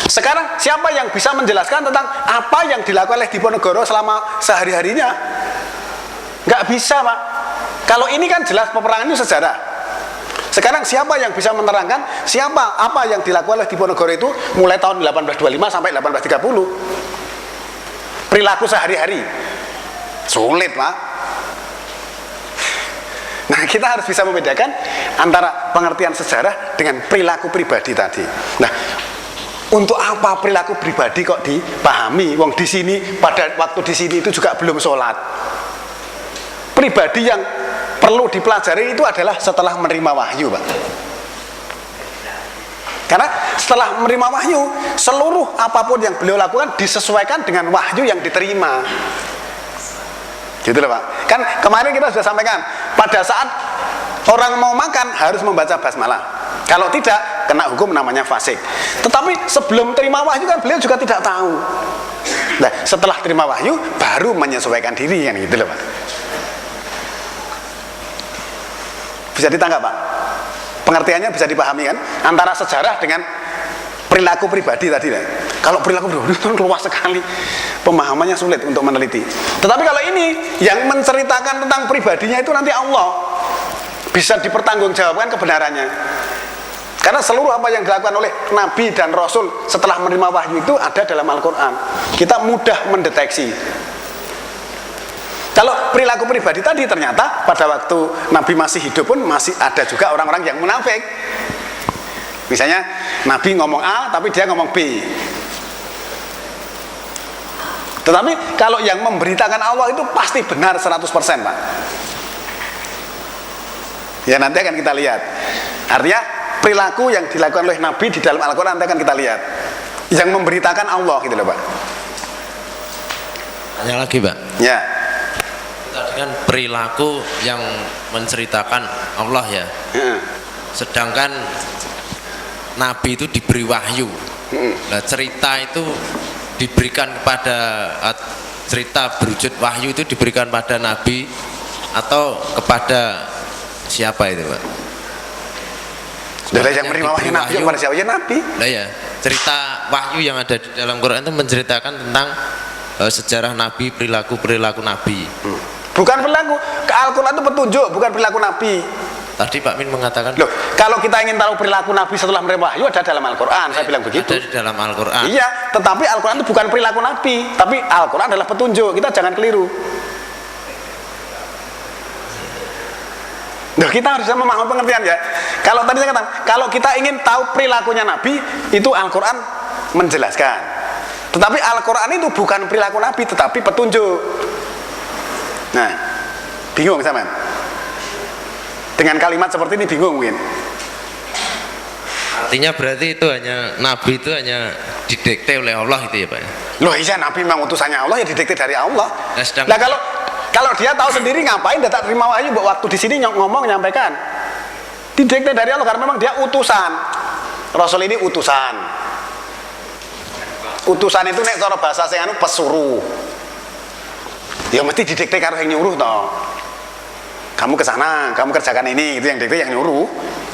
Sekarang siapa yang bisa menjelaskan tentang apa yang dilakukan oleh Diponegoro selama sehari-harinya? Nggak bisa, Pak. Kalau ini kan jelas peperangan itu sejarah. Sekarang siapa yang bisa menerangkan apa yang dilakukan oleh Diponegoro itu mulai tahun 1825 sampai 1830? Perilaku sehari-hari. Sulit, Pak. Nah, kita harus bisa membedakan antara pengertian sejarah dengan perilaku pribadi tadi. Nah, untuk apa perilaku pribadi kok dipahami? Wong di sini pada waktu di sini itu juga belum sholat. Pribadi yang perlu dipelajari itu adalah setelah menerima wahyu, Pak. Karena setelah menerima wahyu, seluruh apapun yang beliau lakukan disesuaikan dengan wahyu yang diterima. Gitu loh, Pak. Kan kemarin kita sudah sampaikan, pada saat orang mau makan harus membaca basmalah. Kalau tidak, kena hukum namanya fasik. Tetapi sebelum terima wahyu kan beliau juga tidak tahu. Nah, setelah terima wahyu baru menyesuaikan diri kan, gitu loh, Pak. Bisa ditangkap, Pak? Pengertiannya bisa dipahami kan? Antara sejarah dengan perilaku pribadi tadi. Kan? Kalau perilaku pribadi itu luas sekali, pemahamannya sulit untuk meneliti. Tetapi kalau ini yang menceritakan tentang pribadinya itu nanti Allah, bisa dipertanggungjawabkan kebenarannya. Karena seluruh apa yang dilakukan oleh Nabi dan Rasul setelah menerima wahyu itu ada dalam Al-Quran. Kita mudah mendeteksi. Kalau perilaku pribadi tadi ternyata pada waktu Nabi masih hidup pun masih ada juga orang-orang yang munafik. Misalnya Nabi ngomong A tapi dia ngomong B. Tetapi kalau yang memberitakan Allah itu pasti benar 100%, Pak. Ya nanti akan kita lihat. Artinya perilaku yang dilakukan oleh Nabi di dalam Al-Quran nanti akan kita lihat. Yang memberitakan Allah gitu loh, Pak. tanya lagi, Pak. Ya. Tadi kan perilaku yang menceritakan Allah ya. Sedangkan Nabi itu diberi wahyu. Nah, cerita itu diberikan kepada cerita berwujud wahyu itu diberikan pada Nabi atau kepada siapa itu, Pak? Dari yang menerima wahyu Nabi kepada siapa? Ya Nabi. Nah ya, cerita wahyu yang ada di dalam Quran itu menceritakan tentang sejarah Nabi, perilaku Nabi. Bukan perilaku. Al-Quran itu petunjuk, bukan perilaku Nabi. Tadi Pak Min mengatakan Loh, kalau kita ingin tahu perilaku Nabi setelah menerima wahyu ada dalam Al-Quran, saya bilang begitu. ada di dalam Al-Quran. Iya, tetapi Al-Quran itu bukan perilaku Nabi, tapi Al-Quran adalah petunjuk. Kita jangan keliru. Nah, kita harus memahami pengertian ya. Kalau tadi saya katakan, kalau kita ingin tahu perilakunya Nabi, itu Al-Quran menjelaskan. Tetapi Al-Quran itu bukan perilaku Nabi, tetapi petunjuk. Nah, bingung sama? Dengan kalimat seperti ini bingung mungkin. Artinya berarti itu hanya Nabi itu hanya didikte oleh Allah itu ya Pak? Loh iya, Nabi memang utusannya Allah, ya didikte dari Allah. Nah, kalau dia tahu sendiri ngapain dia tak terima wahyu waktu di sini ngomong nyampaikan. Didikte dari Allah karena memang dia utusan. Rasul ini utusan. Utusan itu nek cara bahasa sing anu pesuruh. Ya mesti didikte karo yang nyuruh toh. Kamu ke sana, kamu kerjakan ini, itu yang dikte yang nyuruh.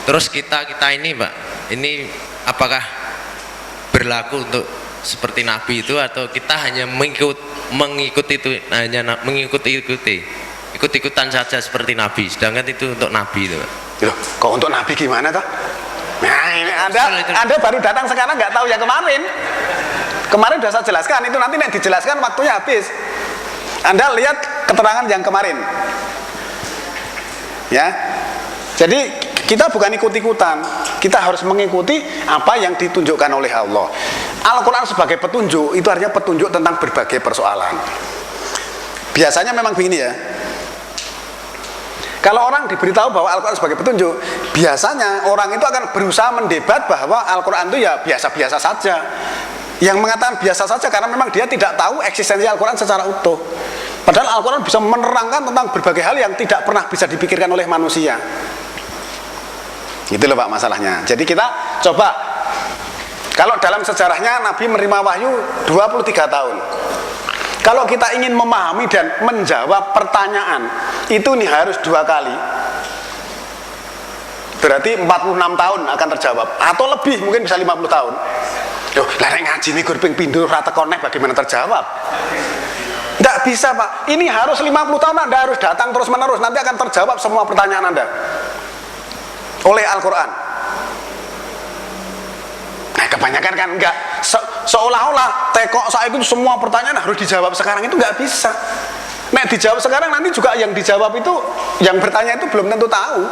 Terus kita ini Pak, ini apakah berlaku untuk seperti Nabi itu atau kita hanya mengikuti itu, hanya ikut-ikutan saja seperti Nabi, sedangkan itu untuk Nabi itu Pak? Loh, kok untuk Nabi gimana toh? Nah ini Anda baru datang sekarang nggak tahu yang kemarin. Kemarin sudah saya jelaskan, itu nanti dijelaskan waktunya habis. Anda lihat keterangan yang kemarin. Ya, jadi kita bukan ikut-ikutan, kita harus mengikuti apa yang ditunjukkan oleh Allah. Al-Quran sebagai petunjuk itu artinya petunjuk tentang berbagai persoalan. Biasanya memang begini ya, kalau orang diberitahu bahwa Al-Quran sebagai petunjuk, biasanya orang itu akan berusaha mendebat bahwa Al-Quran itu ya biasa-biasa saja. Yang mengatakan biasa saja karena memang dia tidak tahu eksistensi Al-Quran secara utuh. Padahal Al-Quran bisa menerangkan tentang berbagai hal yang tidak pernah bisa dipikirkan oleh manusia. Itu loh Pak masalahnya. Jadi kita coba, kalau dalam sejarahnya Nabi menerima wahyu 23 tahun. Kalau kita ingin memahami dan menjawab pertanyaan, itu nih harus 2 kali. Berarti 46 tahun akan terjawab, atau lebih, mungkin bisa 50 tahun. Loh, larang ngaji nih gur ping pindho ora tekonek bagaimana terjawab? Tidak bisa Pak, ini harus 50 tahun Anda harus datang terus menerus, nanti akan terjawab semua pertanyaan Anda oleh Al-Quran. Nah kebanyakan kan enggak, seolah-olah tekok saya itu semua pertanyaan harus dijawab sekarang, itu enggak bisa. Nek dijawab sekarang nanti juga yang dijawab itu, yang bertanya itu belum tentu tahu.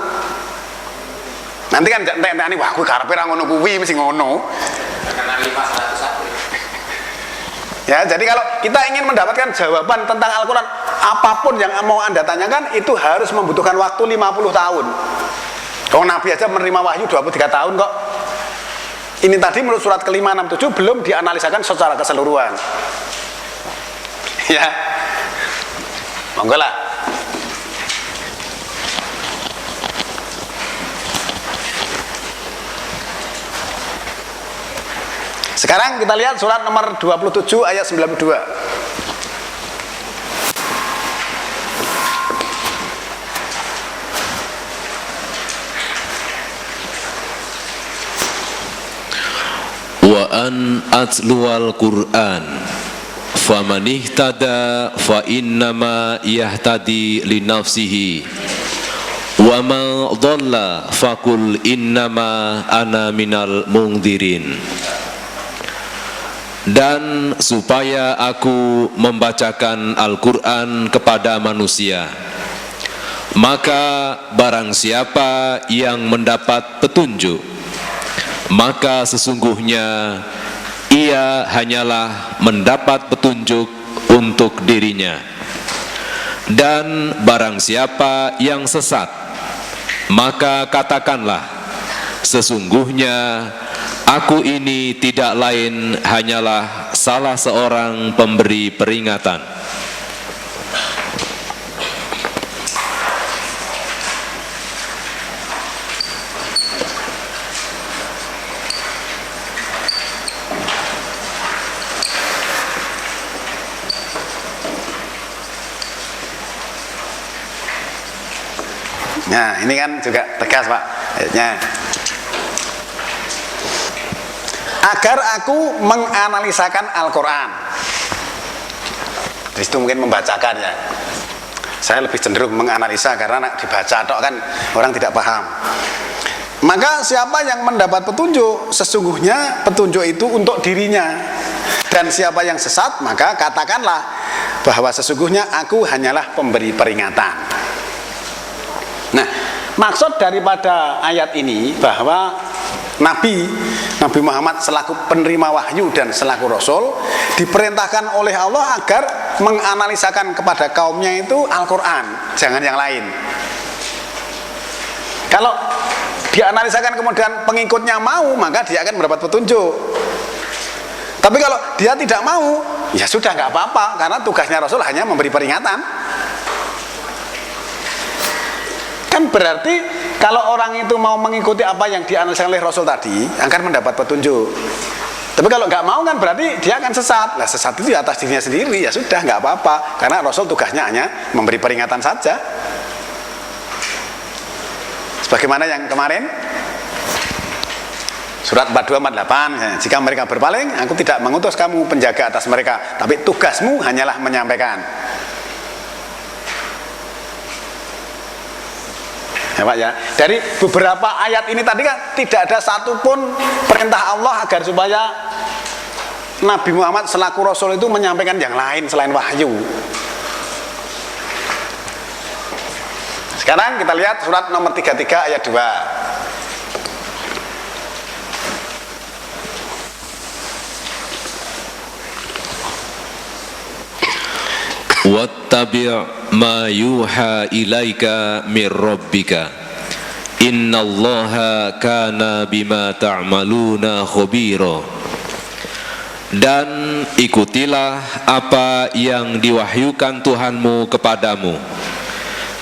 Nanti kan entek-entek wah kuwi karepe ra ngono kuwi mesti ngono. Ya, jadi kalau kita ingin mendapatkan jawaban tentang Al-Quran, apapun yang mau Anda tanyakan itu harus membutuhkan waktu 50 tahun. Kalau Nabi aja menerima wahyu 23 tahun kok. Ini tadi menurut surat ke-567 belum dianalisakan secara keseluruhan. Ya. Monggo lah. Sekarang kita lihat surat nomor 27 ayat 92. Wa an atluwal Qur'an faman ihtada fa innama yahtadi li nafsihi wa man dhalla faqul innama ana minal mungdirin. Dan supaya aku membacakan Al-Quran kepada manusia, maka barang siapa yang mendapat petunjuk, maka sesungguhnya ia hanyalah mendapat petunjuk untuk dirinya. Dan barang siapa yang sesat, maka katakanlah, sesungguhnya aku ini tidak lain hanyalah salah seorang pemberi peringatan. Nah, ini kan juga tegas Pak ayatnya. Agar aku menganalisakan Al-Quran. Di situ mungkin membacakan ya. Saya lebih cenderung menganalisa karena dibaca tok kan orang tidak paham. Maka siapa yang mendapat petunjuk, sesungguhnya petunjuk itu untuk dirinya. Dan siapa yang sesat, maka katakanlah bahwa sesungguhnya aku hanyalah pemberi peringatan. Nah, maksud daripada ayat ini bahwa Nabi Muhammad selaku penerima wahyu dan selaku Rasul diperintahkan oleh Allah agar menganalisakan kepada kaumnya itu Al-Quran, jangan yang lain. Kalau dianalisakan kemudian pengikutnya mau, maka dia akan mendapat petunjuk. Tapi kalau dia tidak mau, ya sudah nggak apa-apa, karena tugasnya Rasul hanya memberi peringatan. Kan berarti kalau orang itu mau mengikuti apa yang dianalisakan oleh Rasul tadi, akan mendapat petunjuk. Tapi kalau nggak mau kan berarti dia akan sesat. Nah, sesat itu di atas dirinya sendiri, ya sudah nggak apa-apa, karena Rasul tugasnya hanya memberi peringatan saja. Sebagaimana yang kemarin surat 42-48, jika mereka berpaling, aku tidak mengutus kamu penjaga atas mereka, tapi tugasmu hanyalah menyampaikan. Ya Pak ya, dari beberapa ayat ini tadi kan tidak ada satupun perintah Allah agar supaya Nabi Muhammad selaku Rasul itu menyampaikan yang lain selain wahyu. Sekarang kita lihat surat nomor 33 ayat 2. Wattabi' ma yuha ilaika mir rabbika innallaha kana bima ta'maluna khabira. Dan ikutilah apa yang diwahyukan Tuhanmu kepadamu.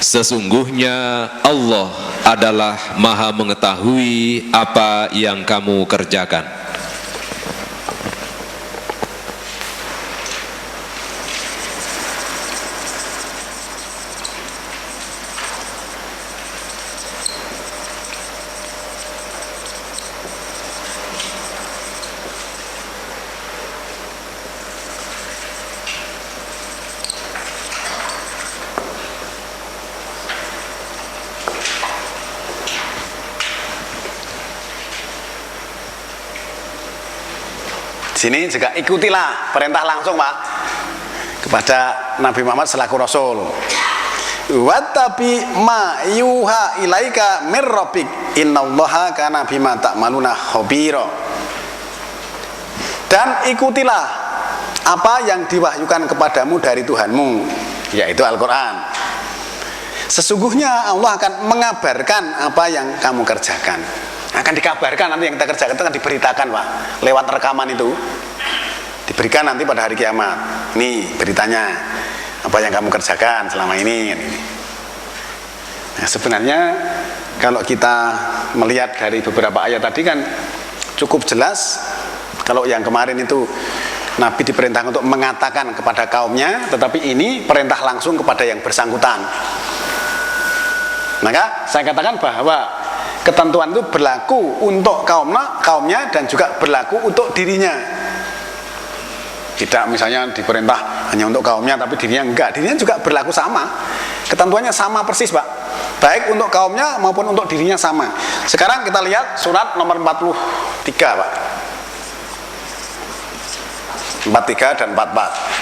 Sesungguhnya Allah adalah Maha mengetahui apa yang kamu kerjakan. Sini juga ikutilah perintah langsung Pak kepada Nabi Muhammad selaku Rasul. Wattabi ma yuha ilaika mir rabbik innallaha kana bima ta'maluna khabira. Dan ikutilah apa yang diwahyukan kepadamu dari Tuhanmu, yaitu Al-Quran. Sesungguhnya Allah akan mengabarkan apa yang kamu kerjakan. Akan dikabarkan, nanti yang kita kerjakan itu akan diberitakan Pak, lewat rekaman itu diberikan nanti pada hari kiamat. Nih beritanya apa yang kamu kerjakan selama ini. Nah, sebenarnya kalau kita melihat dari beberapa ayat tadi kan cukup jelas. Kalau yang kemarin itu Nabi diperintahkan untuk mengatakan kepada kaumnya, tetapi ini perintah langsung kepada yang bersangkutan. Maka saya katakan bahwa ketentuan itu berlaku untuk kaumnya dan juga berlaku untuk dirinya. Tidak misalnya diperintah hanya untuk kaumnya tapi dirinya enggak, dirinya juga berlaku sama. Ketentuannya sama persis Pak, baik untuk kaumnya maupun untuk dirinya sama. Sekarang kita lihat surat nomor 43 Pak, 43 dan 44.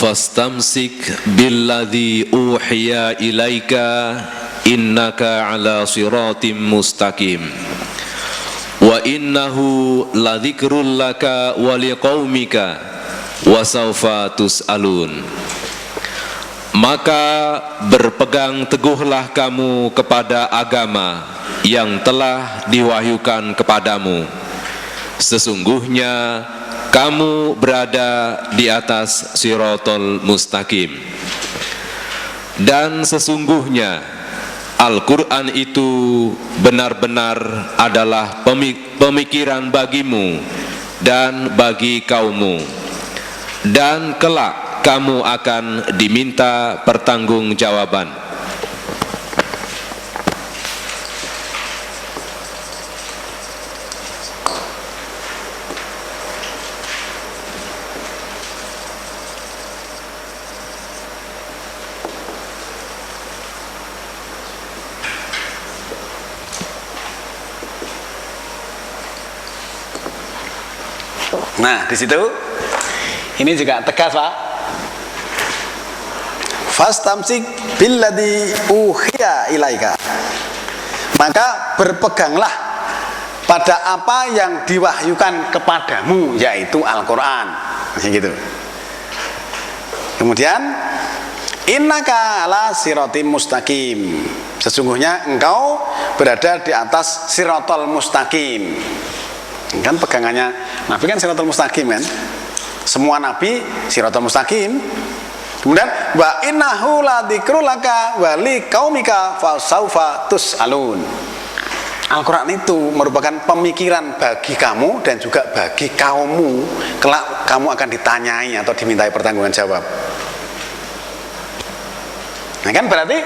Fastamsik billadzi uhiya ilaika innaka ala siratim mustaqim wa innahu ladzikrul laka wa liqaumika wa sawfa tus'alun. Maka berpegang teguhlah kamu kepada agama yang telah diwahyukan kepadamu. Sesungguhnya kamu berada di atas Shiratal Mustaqim. Dan sesungguhnya Al-Quran itu benar-benar adalah pemikiran bagimu dan bagi kaummu. Dan kelak kamu akan diminta pertanggungjawaban. Nah, di situ ini juga tegas, Pak. Fastamsik billadzi uhiya ilaika. Maka berpeganglah pada apa yang diwahyukan kepadamu, yaitu Al-Qur'an. Masih gitu. Kemudian innaka ala siratim mustaqim. Sesungguhnya engkau berada di atas siratal mustaqim. Kan pegangannya Nabi kan siratal mustaqim kan? Semua nabi siratal mustaqim. Kemudian wa innahu la dzikrul laka wa liqaumika fasaufa tus'alun. Al-Quran itu merupakan pemikiran bagi kamu dan juga bagi kaummu. Kelak kamu akan ditanyai atau dimintai pertanggungan jawab. Nah kan berarti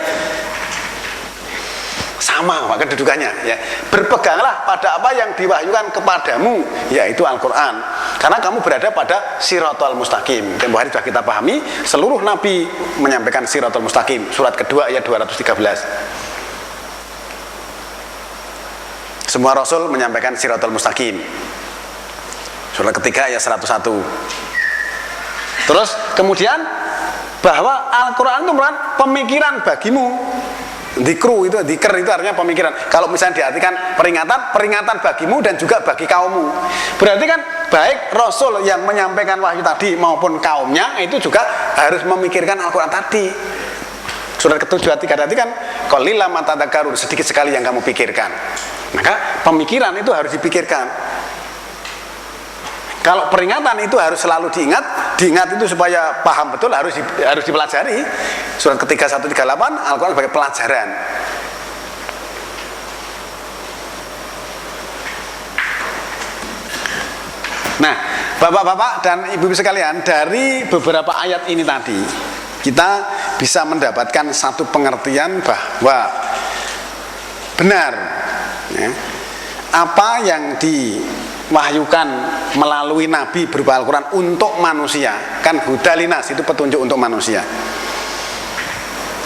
sama Pak kedudukannya ya. Berpeganglah pada apa yang diwahyukan kepadamu, yaitu Al-Quran. Karena kamu berada pada siratal mustaqim. Tempoh hari sudah kita pahami, seluruh nabi menyampaikan siratal mustaqim. Surat kedua ayat 213. Semua rasul menyampaikan siratal mustaqim. Surat ketiga ayat 101. Terus kemudian bahwa Al-Quran itu merupakan pemikiran bagimu. Dzikru itu, dzikr itu artinya pemikiran. Kalau misalnya diartikan peringatan bagimu dan juga bagi kaummu. Berarti kan baik rasul yang menyampaikan wahyu tadi maupun kaumnya itu juga harus memikirkan Al-Quran tadi. Surat ke-7 tadi kan qalillam ma tadhakkarun, sedikit sekali yang kamu pikirkan. Maka pemikiran itu harus dipikirkan. Kalau peringatan itu harus selalu diingat itu supaya paham betul, harus dipelajari. Surat ketiga 138 Al-Quran sebagai pelajaran. Nah, bapak-bapak dan ibu-ibu sekalian, dari beberapa ayat ini tadi kita bisa mendapatkan satu pengertian bahwa benar ya, apa yang diwahyukan melalui Nabi berupa Al-Quran untuk manusia, kan hudalinas itu petunjuk untuk manusia,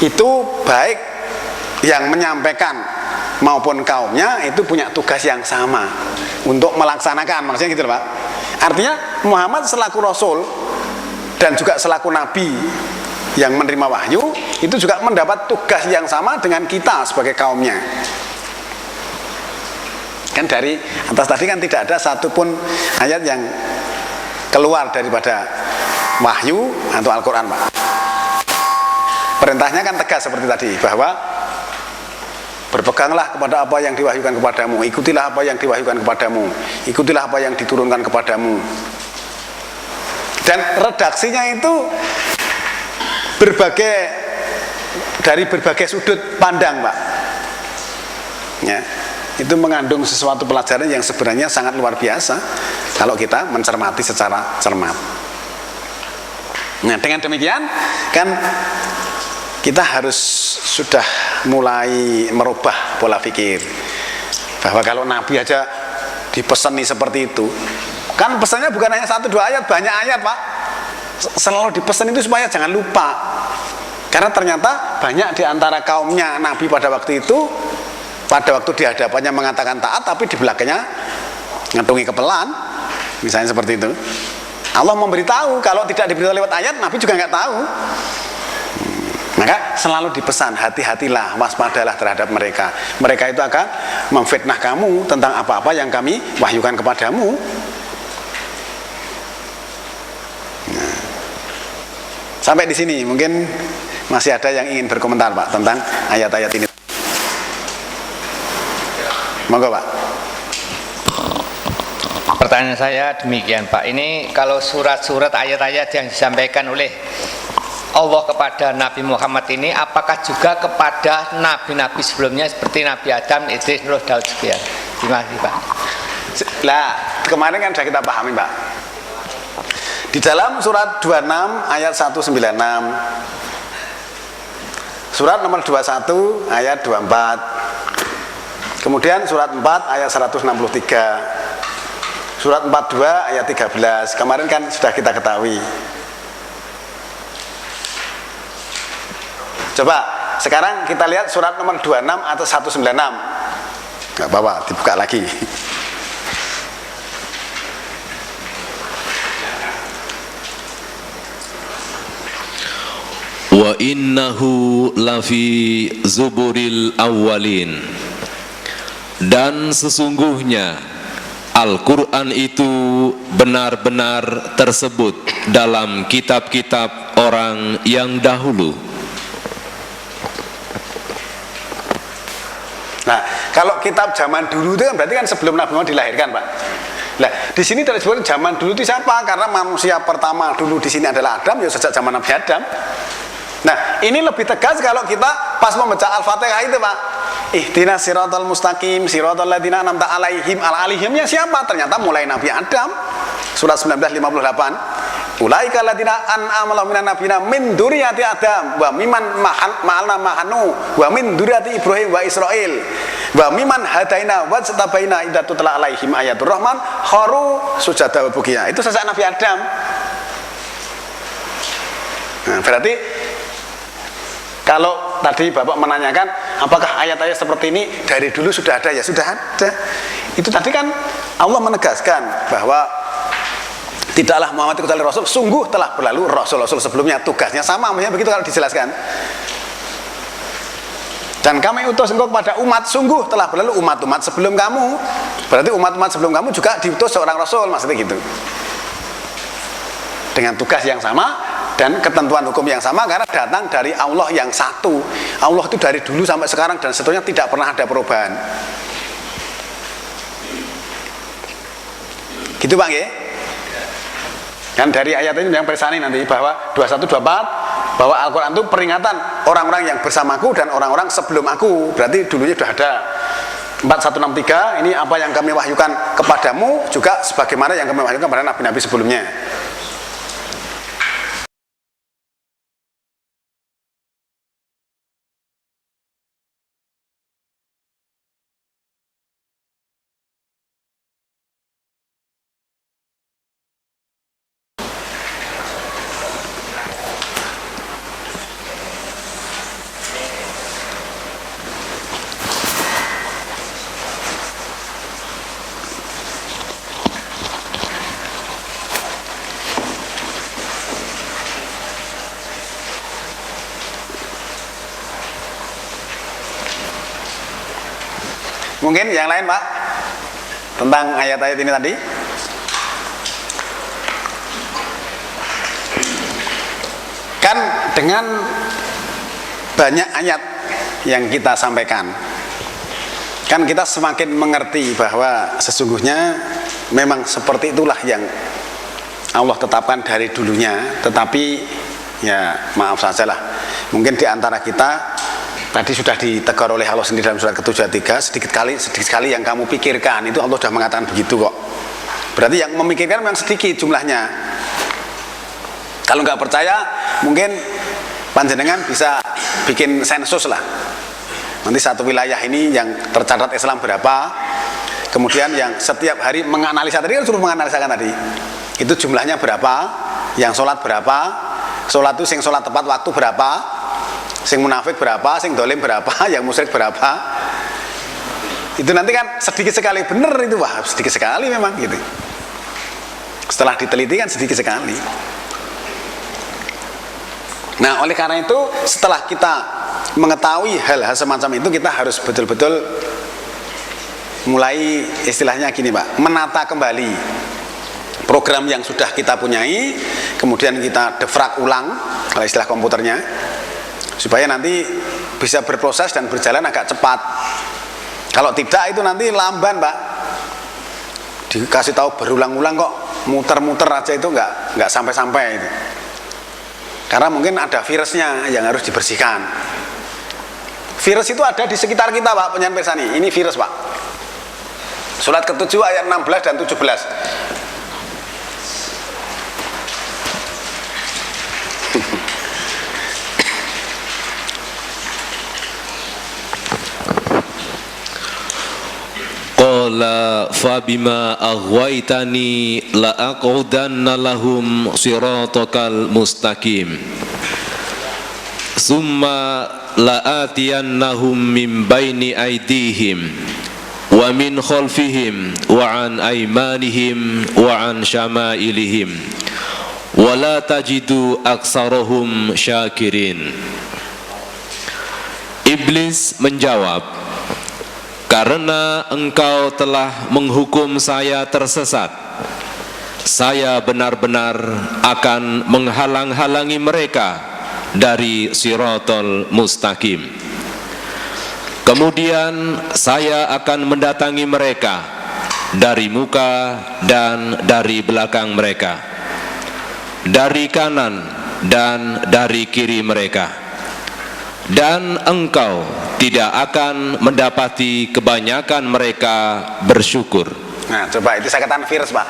itu baik yang menyampaikan maupun kaumnya itu punya tugas yang sama untuk melaksanakan, maksudnya gitu Pak. Artinya Muhammad selaku Rasul dan juga selaku Nabi yang menerima wahyu itu juga mendapat tugas yang sama dengan kita sebagai kaumnya. Kan dari atas tadi kan tidak ada satupun ayat yang keluar daripada wahyu atau Al-Quran, Pak. Perintahnya kan tegas seperti tadi, bahwa berpeganglah kepada apa yang diwahyukan kepadamu, ikutilah apa yang diwahyukan kepadamu, ikutilah apa yang diturunkan kepadamu. Dan redaksinya itu dari berbagai sudut pandang, Pak. Ya. Itu mengandung sesuatu pelajaran yang sebenarnya sangat luar biasa kalau kita mencermati secara cermat. Nah, dengan demikian kan kita harus sudah mulai merubah pola pikir bahwa kalau Nabi aja dipeseni seperti itu, kan pesannya bukan hanya 1-2 ayat, banyak ayat, Pak. Selalu dipesan itu supaya jangan lupa, karena ternyata banyak di antara kaumnya Nabi pada waktu itu, pada waktu di hadapannya mengatakan taat, tapi di belakangnya ngetungi kepelan, misalnya seperti itu. Allah memberitahu, kalau tidak diberitahu lewat ayat, Nabi juga nggak tahu. Maka selalu dipesan, hati-hatilah, waspadalah terhadap mereka. Mereka itu akan memfitnah kamu tentang apa-apa yang kami wahyukan kepadamu. Nah, sampai di sini mungkin masih ada yang ingin berkomentar, Pak, tentang ayat-ayat ini. Monggo, Pak. Pertanyaan saya demikian, Pak. Ini kalau surat-surat ayat-ayat yang disampaikan oleh Allah kepada Nabi Muhammad ini, apakah juga kepada nabi-nabi sebelumnya seperti Nabi Adam, Idris, Nuh, Daud sekian? Terima kasih, Pak. Lah, kemarin kan sudah kita pahami, Pak. Di dalam surat 26 ayat 196, surat nomor 21 ayat 24, kemudian surat 4 ayat 163, surat 42 ayat 13, kemarin kan sudah kita ketahui. Coba sekarang kita lihat surat nomor 26 atau 196. Nggak apa-apa, dibuka lagi. wa innahu lafi zuburil awwalin. Dan sesungguhnya Al-Quran itu benar-benar tersebut dalam kitab-kitab orang yang dahulu. Nah, kalau kitab zaman dulu itu kan berarti kan sebelum Nabi Muhammad dilahirkan, Pak. Nah, di sini disebut zaman dulu itu siapa? Karena manusia pertama dulu di sini adalah Adam, ya sejak zaman Nabi Adam. Nah, ini lebih tegas kalau kita pas membaca Al-Fatihah itu, Pak. Ihdinas siratal mustaqim, siratal ladzina an'amta alaihim. Al-alaihimnya siapa? Ternyata mulai Nabi Adam. Surat 1958. Ulaika ladzina an'ama minan nabiyina min dzurriyyati Adam wa mimman ma'alna mahanu wa min dzurriyyati Ibrahim wa Israil wa mimman hadaina wa tabaina idza tutla alaihim ayatul rahman kharu sujada wa bukiya. Itu sejak Nabi Adam. Nah, berarti kalau tadi Bapak menanyakan apakah ayat-ayat seperti ini dari dulu sudah ada, ya sudah ada. Itu tadi kan Allah menegaskan bahwa tidaklah Muhammad kecuali Rasul, sungguh telah berlalu Rasul-Rasul sebelumnya, tugasnya sama, maksudnya begitu kalau dijelaskan. Dan kami utus engkau kepada umat, sungguh telah berlalu umat-umat sebelum kamu. Berarti umat-umat sebelum kamu juga diutus seorang Rasul, maksudnya gitu. Dengan tugas yang sama dan ketentuan hukum yang sama, karena datang dari Allah yang satu. Allah itu dari dulu sampai sekarang dan seterusnya tidak pernah ada perubahan. Gitu Pak ya? Dan dari ayat ini yang bersani nanti bahwa 21-24 bahwa Al-Quran itu peringatan orang-orang yang bersamaku dan orang-orang sebelum aku. Berarti dulunya sudah ada. 4163 ini apa yang kami wahyukan kepadamu juga sebagaimana yang kami wahyukan kepada nabi-nabi sebelumnya. Mungkin yang lain Pak tentang ayat-ayat ini tadi. Kan dengan banyak ayat yang kita sampaikan, kan kita semakin mengerti bahwa sesungguhnya memang seperti itulah yang Allah tetapkan dari dulunya. Tetapi ya maaf sajalah, mungkin di antara kita tadi sudah ditegur oleh Allah sendiri dalam surat ke-73, sedikit sekali yang kamu pikirkan, itu Allah sudah mengatakan begitu kok. Berarti yang memikirkan memang sedikit jumlahnya. Kalau nggak percaya, mungkin panjenengan bisa bikin sensus lah. Nanti satu wilayah ini yang tercatat Islam berapa, kemudian yang setiap hari menganalisa, tadi kan suruh menganalisakan tadi, itu jumlahnya berapa, yang sholat berapa, sholat itu sing sholat tepat waktu berapa, sing munafik berapa, sing dolim berapa, yang musyrik berapa. Itu nanti kan sedikit sekali, bener itu, wah sedikit sekali memang gitu. Setelah diteliti kan sedikit sekali. Nah oleh karena itu setelah kita mengetahui hal-hal semacam itu, kita harus betul-betul mulai istilahnya gini Pak, menata kembali program yang sudah kita punyai, kemudian kita defrag ulang kalau istilah komputernya, supaya nanti bisa berproses dan berjalan agak cepat. Kalau tidak itu nanti lamban Pak, dikasih tahu berulang-ulang kok muter-muter aja itu nggak sampai-sampai itu. Karena mungkin ada virusnya yang harus dibersihkan. Virus itu ada di sekitar kita Pak, penyanyi persani. Ini virus Pak. Surat ke-7 ayat 16 dan 17. Qala fabima aghwaytani la'aqudanna lahum siratakal mustaqim summa la'atiyannahum min baini aydihim wa min khalfihim wa an aymanihim wa an syama'ilihim wala tajidu aktsarahum syakirin. Iblis menjawab, karena engkau telah menghukum saya tersesat, saya benar-benar akan menghalang-halangi mereka dari Shiratal Mustaqim. Kemudian saya akan mendatangi mereka dari muka dan dari belakang mereka, dari kanan dan dari kiri mereka. Dan engkau tidak akan mendapati kebanyakan mereka bersyukur. Nah, coba itu saya katakan virus, Pak.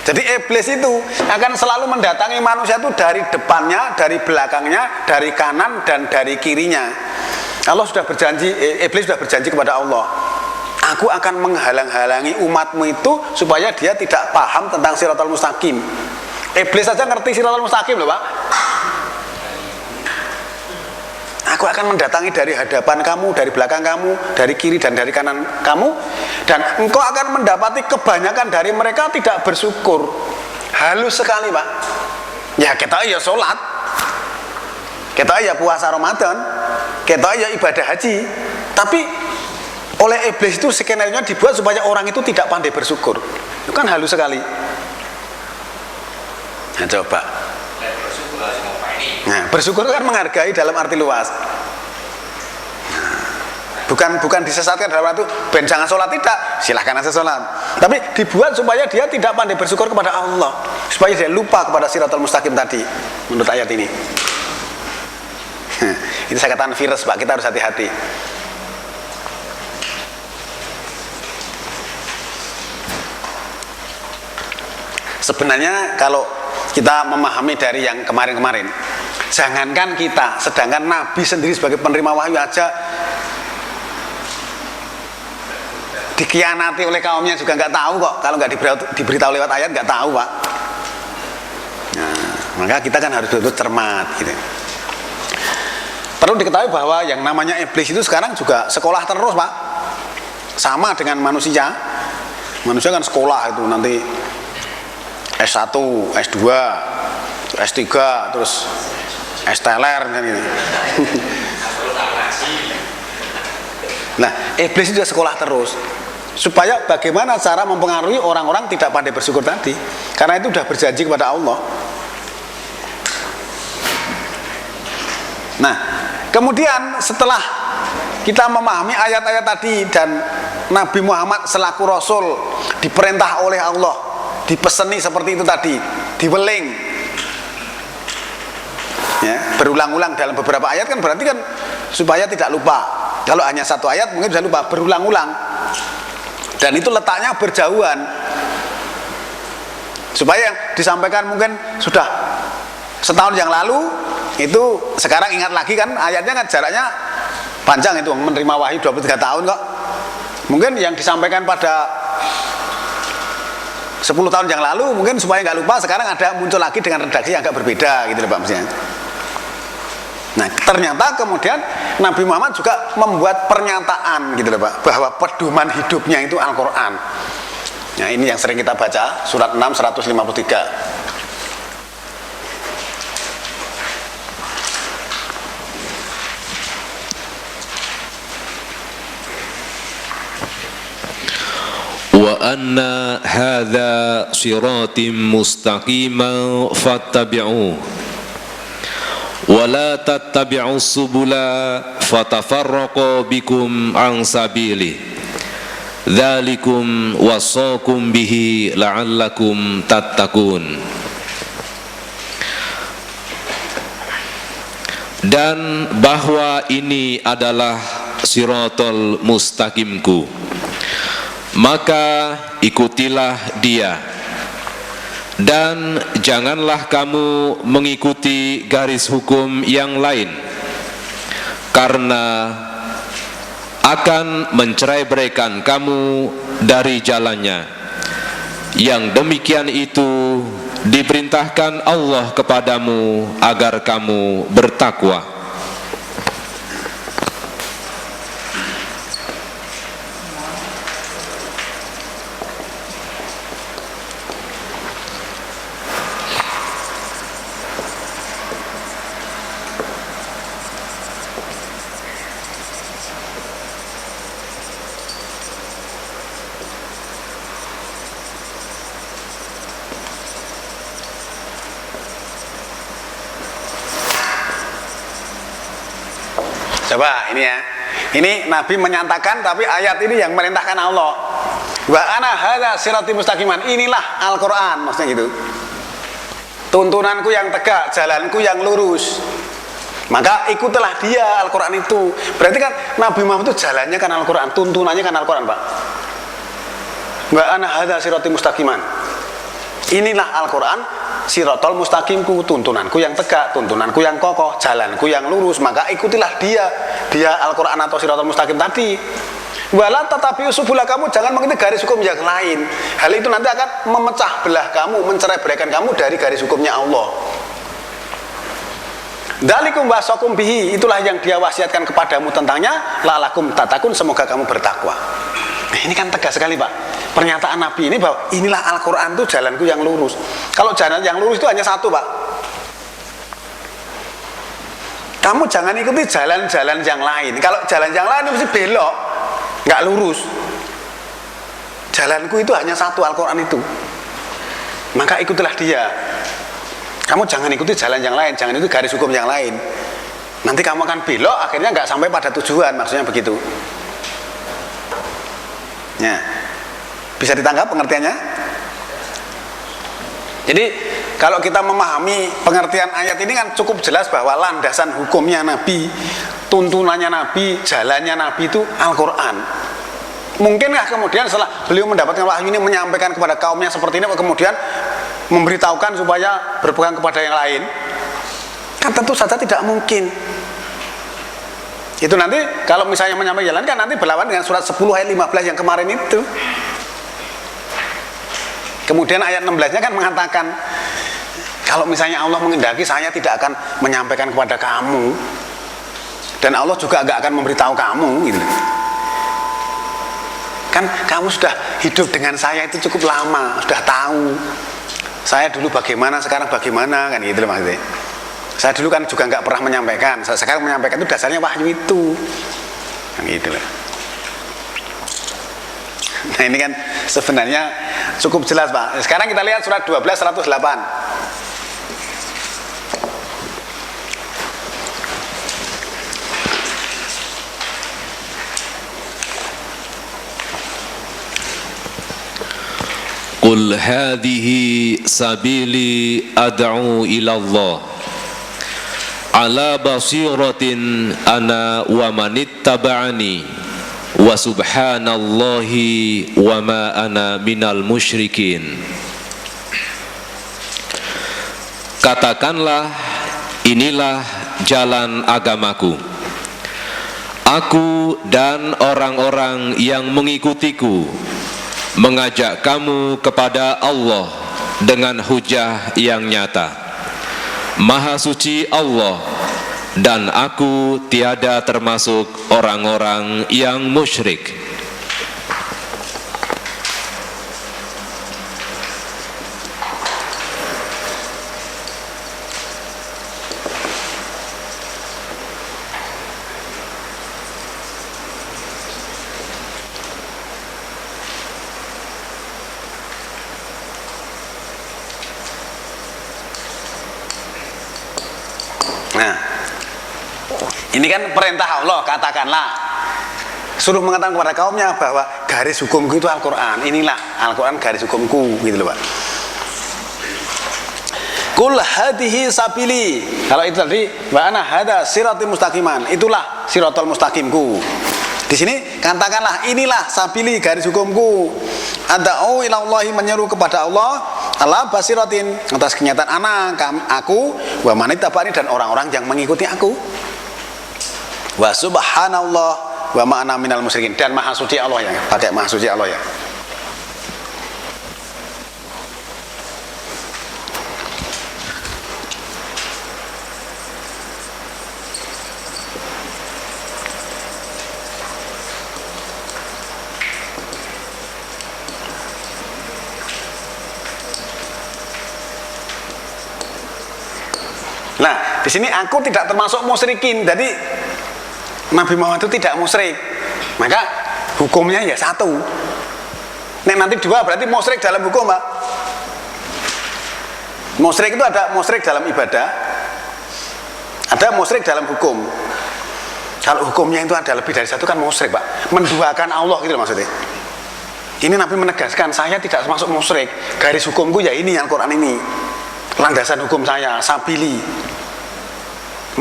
Jadi iblis itu akan selalu mendatangi manusia itu dari depannya, dari belakangnya, dari kanan dan dari kirinya. Allah sudah berjanji, iblis sudah berjanji kepada Allah, aku akan menghalang-halangi umatmu itu supaya dia tidak paham tentang Shiratal Mustaqim. Iblis saja ngerti Shiratal Mustaqim loh, Pak. Aku akan mendatangi dari hadapan kamu, dari belakang kamu, dari kiri dan dari kanan kamu, dan engkau akan mendapati kebanyakan dari mereka tidak bersyukur. Halus sekali, Pak. Ya kita ya sholat, kita ya puasa Ramadan, kita ya ibadah haji, tapi oleh iblis itu skenario dibuat supaya orang itu tidak pandai bersyukur. Itu kan halus sekali. Nah, coba. Nah, bersyukur kan menghargai dalam arti luas. Nah, bukan disesatkan dalam arti ben jangan sholat, tidak, silahkan aja sholat. Tapi dibuat supaya dia tidak pandai bersyukur kepada Allah, supaya dia lupa kepada Shiratal Mustaqim tadi. Menurut ayat ini, itu saya katakan virus, Pak. Kita harus hati-hati. Sebenarnya kalau kita memahami dari yang kemarin-kemarin, jangankan kita, sedangkan Nabi sendiri sebagai penerima wahyu aja dikhianati oleh kaumnya juga nggak tahu kok. Kalau nggak diberitahu lewat ayat nggak tahu, Pak. Nah, maka kita kan harus betul-betul cermat gitu. Perlu diketahui bahwa yang namanya iblis itu sekarang juga sekolah terus, Pak. Sama dengan manusia. Manusia kan sekolah itu nanti S1, S2, S3, terus S-teler kan gitu. Nah, iblis juga sekolah terus supaya bagaimana cara mempengaruhi orang-orang tidak pandai bersyukur tadi, karena itu sudah berjanji kepada Allah. Nah, kemudian setelah kita memahami ayat-ayat tadi dan Nabi Muhammad selaku Rasul diperintah oleh Allah, dipeseni seperti itu tadi, diweling ya, berulang-ulang dalam beberapa ayat, kan berarti kan supaya tidak lupa. Kalau hanya satu ayat mungkin bisa lupa, berulang-ulang, dan itu letaknya berjauhan supaya yang disampaikan mungkin sudah setahun yang lalu itu sekarang ingat lagi, kan ayatnya kan jaraknya panjang, itu menerima wahyu 23 tahun kok. Mungkin yang disampaikan pada 10 tahun yang lalu mungkin supaya nggak lupa, sekarang ada muncul lagi dengan redaksi yang agak berbeda gitu loh, Pak, maksudnya. Nah, ternyata kemudian Nabi Muhammad juga membuat pernyataan gitu loh, Pak, bahwa pedoman hidupnya itu Al-Quran. Nah, ini yang sering kita baca, surat 6 153. Wa anna hadza siratim mustaqiman fattabi'uhu wa la tattabi'us subula fatafarraqu bikum an sabili dzalikum wasaqum bihi la'allakum tattaqun. Dan bahwa ini adalah siratal mustaqimku, maka ikutilah dia, dan janganlah kamu mengikuti garis hukum yang lain, karena akan mencerai-beraikan kamu dari jalannya. Yang demikian itu diperintahkan Allah kepadamu agar kamu bertakwa. Coba ini ya. Ini Nabi menyatakan tapi ayat ini yang merintahkan Allah. Wa ana hadza sirati mustaqiman. Inilah Al-Qur'an, maksudnya gitu. Tuntunanku yang tegak, jalanku yang lurus. Maka ikutilah dia Al-Qur'an itu. Berarti kan Nabi Muhammad itu jalannya kan Al-Qur'an, tuntunannya kan Al-Qur'an, Pak. Wa ana hadza sirati mustaqiman. Inilah Al-Qur'an, sirotol mustaqimku, tuntunanku yang tegak, tuntunanku yang kokoh, jalanku yang lurus. Maka ikutilah dia Al-Quran atau sirotol mustaqim tadi. Wala tetapi usubula, kamu jangan mengikuti garis hukum yang lain. Hal itu nanti akan memecah belah kamu, mencerai-beraikan kamu dari garis hukumnya Allah. Dalikum wasakum bihi, itulah yang dia wasiatkan kepadamu tentangnya, la'alakum tatakun, semoga kamu bertakwa. Nah, ini kan tegas sekali, Pak. Pernyataan Nabi ini bahwa inilah Al-Quran itu jalanku yang lurus. Kalau jalan yang lurus itu hanya satu, Pak. Kamu jangan ikuti jalan-jalan yang lain. Kalau jalan yang lain itu mesti belok, nggak lurus. Jalanku itu hanya satu, Al-Quran itu. Maka ikutilah dia. Kamu jangan ikuti jalan yang lain, jangan ikuti garis hukum yang lain. Nanti kamu akan belok, akhirnya nggak sampai pada tujuan, maksudnya begitu. Ya. Bisa ditangkap pengertiannya? Jadi kalau kita memahami pengertian ayat ini kan cukup jelas bahwa landasan hukumnya Nabi, tuntunannya Nabi, jalannya Nabi itu Al-Quran. Mungkinkah kemudian setelah beliau mendapatkan wahyu ini menyampaikan kepada kaumnya seperti ini, kemudian memberitahukan supaya berpegang kepada yang lain? Kan tentu saja tidak mungkin. Itu nanti kalau misalnya menyampaikan jalan kan nanti berlawan dengan surat 10 ayat 15 yang kemarin itu. Kemudian ayat 16-nya kan mengatakan, kalau misalnya Allah menghendaki saya tidak akan menyampaikan kepada kamu, dan Allah juga agak akan memberitahu kamu gitu. Kan kamu sudah hidup dengan saya itu cukup lama, sudah tahu saya dulu bagaimana, sekarang bagaimana, kan gitu loh maksudnya. Saya dulu kan juga nggak pernah menyampaikan, sekarang menyampaikan itu dasarnya wahyu itu, kan gitu loh. Nah ini kan sebenarnya cukup jelas, Pak. Sekarang kita lihat surat 12 108. Qul hadhihi sabili ad'u ila Allah ala basiratin ana wa manittaba'ani wa subhanallahi wa ma ana minal musyrikin. Katakanlah, inilah jalan agamaku, aku dan orang-orang yang mengikutiku, mengajak kamu kepada Allah dengan hujah yang nyata. Maha suci Allah, dan aku tiada termasuk orang-orang yang musyrik. Nah, ini kan perintah Allah, katakanlah, suruh mengatakan kepada kaumnya bahwa garis hukumku itu Al-Quran. Inilah Al-Quran garis hukumku, gitu loh, Pak. Kul hadihi sabili, kalau itu tadi wa ana hada sirati mustaqiman, itulah sirotol mustaqimku. Di sini katakanlah, inilah sabili garis hukumku. Ad'u ila Allahi, menyeru kepada Allah, ala basiratin, atas kenyataan aku, wa manittaba'ani, dan orang-orang yang mengikuti aku. Wa subhanallah wa ma ana minal musyrikin, dan maha suci Allah, ya, pakai maha suci Allah ya. Nah, di sini aku tidak termasuk musyrikin. Jadi Nabi Muhammad itu tidak musyrik. Maka hukumnya ya satu. Nek nanti dua berarti musyrik dalam hukum, Pak. Musyrik itu ada musyrik dalam ibadah, ada musyrik dalam hukum. Kalau hukumnya itu ada lebih dari satu kan musyrik, Pak. Menduakan Allah gitu loh maksudnya. Ini Nabi menegaskan, saya tidak termasuk musyrik. Garis hukumku ya ini Al-Quran ini. Landasan hukum saya, sabili.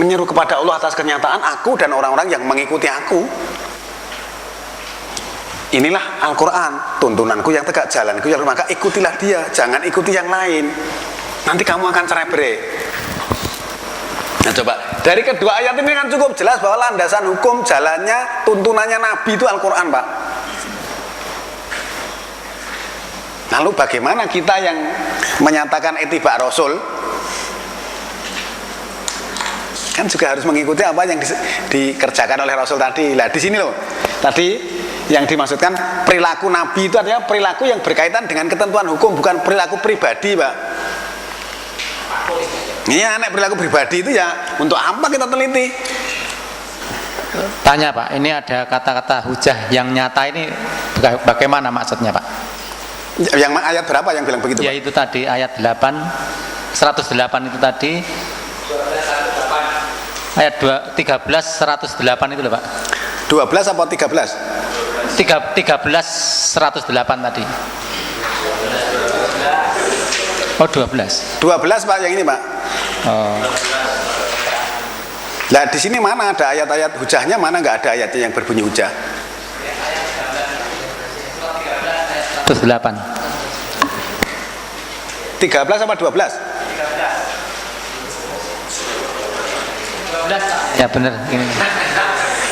Menyeru kepada Allah atas kenyataan aku dan orang-orang yang mengikuti aku. Inilah Al-Quran, tuntunanku yang tegak, jalanku yang maka ikutilah dia, jangan ikuti yang lain. Nanti kamu akan cerai-berai. Nah coba, dari kedua ayat ini kan cukup jelas bahwa landasan hukum, jalannya, tuntunannya Nabi itu Al-Quran, Pak. Lalu bagaimana kita yang menyatakan ittiba Rasul kan juga harus mengikuti apa yang dikerjakan oleh Rasul tadi. Lah di sini loh, tadi yang dimaksudkan perilaku Nabi itu artinya perilaku yang berkaitan dengan ketentuan hukum, bukan perilaku pribadi, Pak. Ini anak perilaku pribadi itu ya untuk apa kita teliti? Tanya Pak, ini ada kata-kata hujah yang nyata ini bagaimana maksudnya Pak? Yang ayat berapa yang bilang begitu, Ya Pak? itu tadi ayat 8 108 itu tadi. Ayat 13 108 itu loh Pak. 12 apa 13? 13 108 tadi. Oh 12. 12 Pak yang ini, Pak. Oh. Nah di sini mana ada ayat-ayat hujahnya, mana nggak ada ayatnya yang berbunyi hujah? 108. 13 apa 12? Ya benar ini.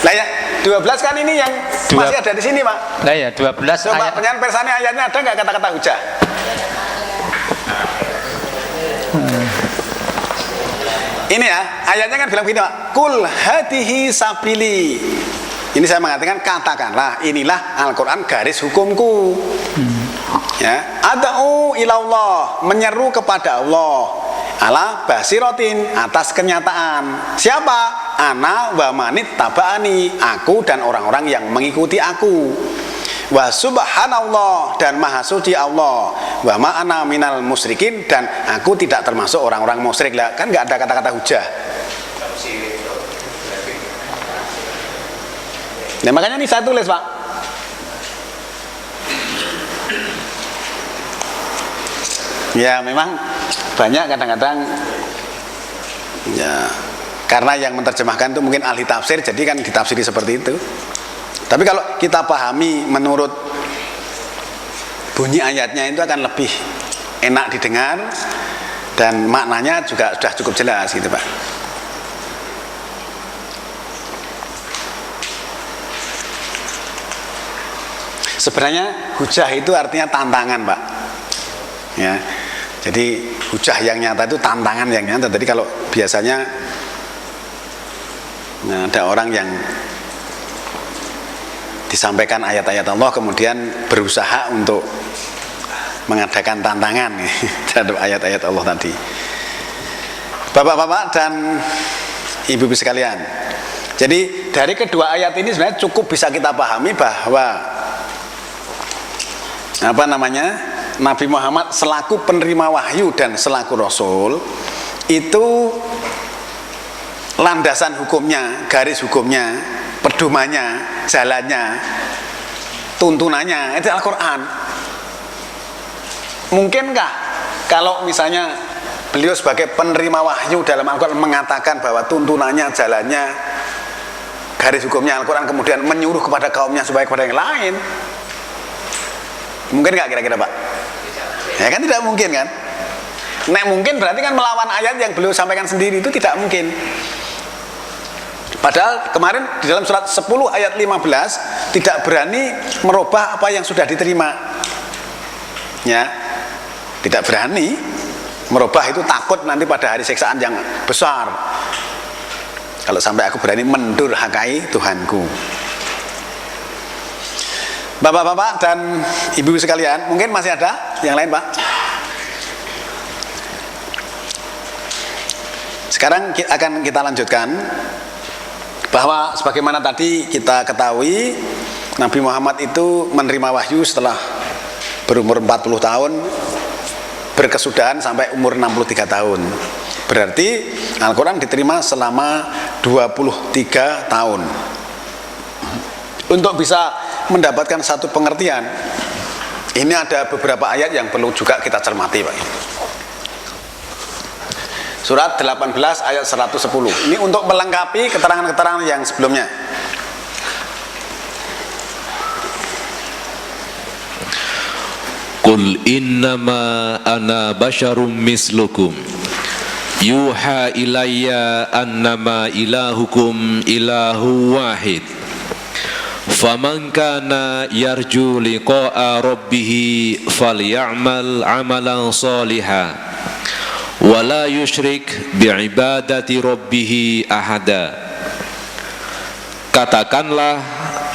Lah ya 12 kan ini yang masih ada di sini, Pak. Lah ya 12 Coba ayat. penyanyi persane ayatnya ada nggak kata-kata hujah? Ini ya, ayatnya kan bilang begini, Pak. Kul hadihi sabili. Ini saya mengatakan katakanlah inilah Al-Quran garis hukumku. Ya, ad'u ilallah, menyeru kepada Allah. Ala basirotin, atas kenyataan. Siapa? Ana wa manit taba'ani, aku dan orang-orang yang mengikuti aku. Wa subhanallah, dan maha suci Allah. Wa ma'ana minal musyrikin, dan aku tidak termasuk orang-orang musyrik. Lah kan nggak ada kata-kata hujah. Nah makanya ini saya tulis, Pak. Ya memang banyak kadang-kadang ya karena yang menerjemahkan itu mungkin ahli tafsir, jadi kan ditafsiri seperti itu. Tapi kalau kita pahami menurut bunyi ayatnya itu akan lebih enak didengar dan maknanya juga sudah cukup jelas gitu, Pak. Sebenarnya hujah itu artinya tantangan, Pak. Ya. Jadi hujah yang nyata itu tantangan yang nyata. Jadi kalau biasanya ada orang yang disampaikan ayat-ayat Allah kemudian berusaha untuk mengadakan tantangan terhadap ayat-ayat Allah tadi. Bapak-bapak dan ibu-ibu sekalian, jadi dari kedua ayat ini sebenarnya cukup bisa kita pahami bahwa Nabi Muhammad selaku penerima wahyu dan selaku Rasul itu landasan hukumnya, garis hukumnya, pedomannya, jalannya, tuntunannya itu Al-Quran. Mungkinkah kalau misalnya beliau sebagai penerima wahyu dalam Al-Quran mengatakan bahwa tuntunannya, jalannya, garis hukumnya Al-Quran kemudian menyuruh kepada kaumnya supaya kepada yang lain? Mungkin nggak kira-kira, Pak? Ya kan tidak mungkin kan? Nek mungkin berarti kan melawan ayat yang beliau sampaikan sendiri, itu tidak mungkin. Padahal kemarin di dalam surat 10 ayat 15 tidak berani merubah apa yang sudah diterima. Ya. Tidak berani merubah, itu takut nanti pada hari siksaan yang besar. Kalau sampai aku berani mendurhakai Tuhanku. Bapak-bapak dan ibu-ibu sekalian, mungkin masih ada yang lain, Pak? Sekarang akan kita lanjutkan bahwa sebagaimana tadi kita ketahui Nabi Muhammad itu menerima wahyu setelah berumur 40 tahun, berkesudahan sampai umur 63 tahun. Berarti Al-Quran diterima selama 23 tahun. Untuk bisa mendapatkan satu pengertian, ini ada beberapa ayat yang perlu juga kita cermati, Pak. Surat 18 ayat 110. Ini untuk melengkapi keterangan-keterangan yang sebelumnya. Qul innama ana basyarum mislukum yuha ilayya annama ilahukum ilahu wahid faman kana yarju liqa'a rabbih falyamal amalan shalihan wa la yusyrik bi'ibadati rabbih ahada. Katakanlah,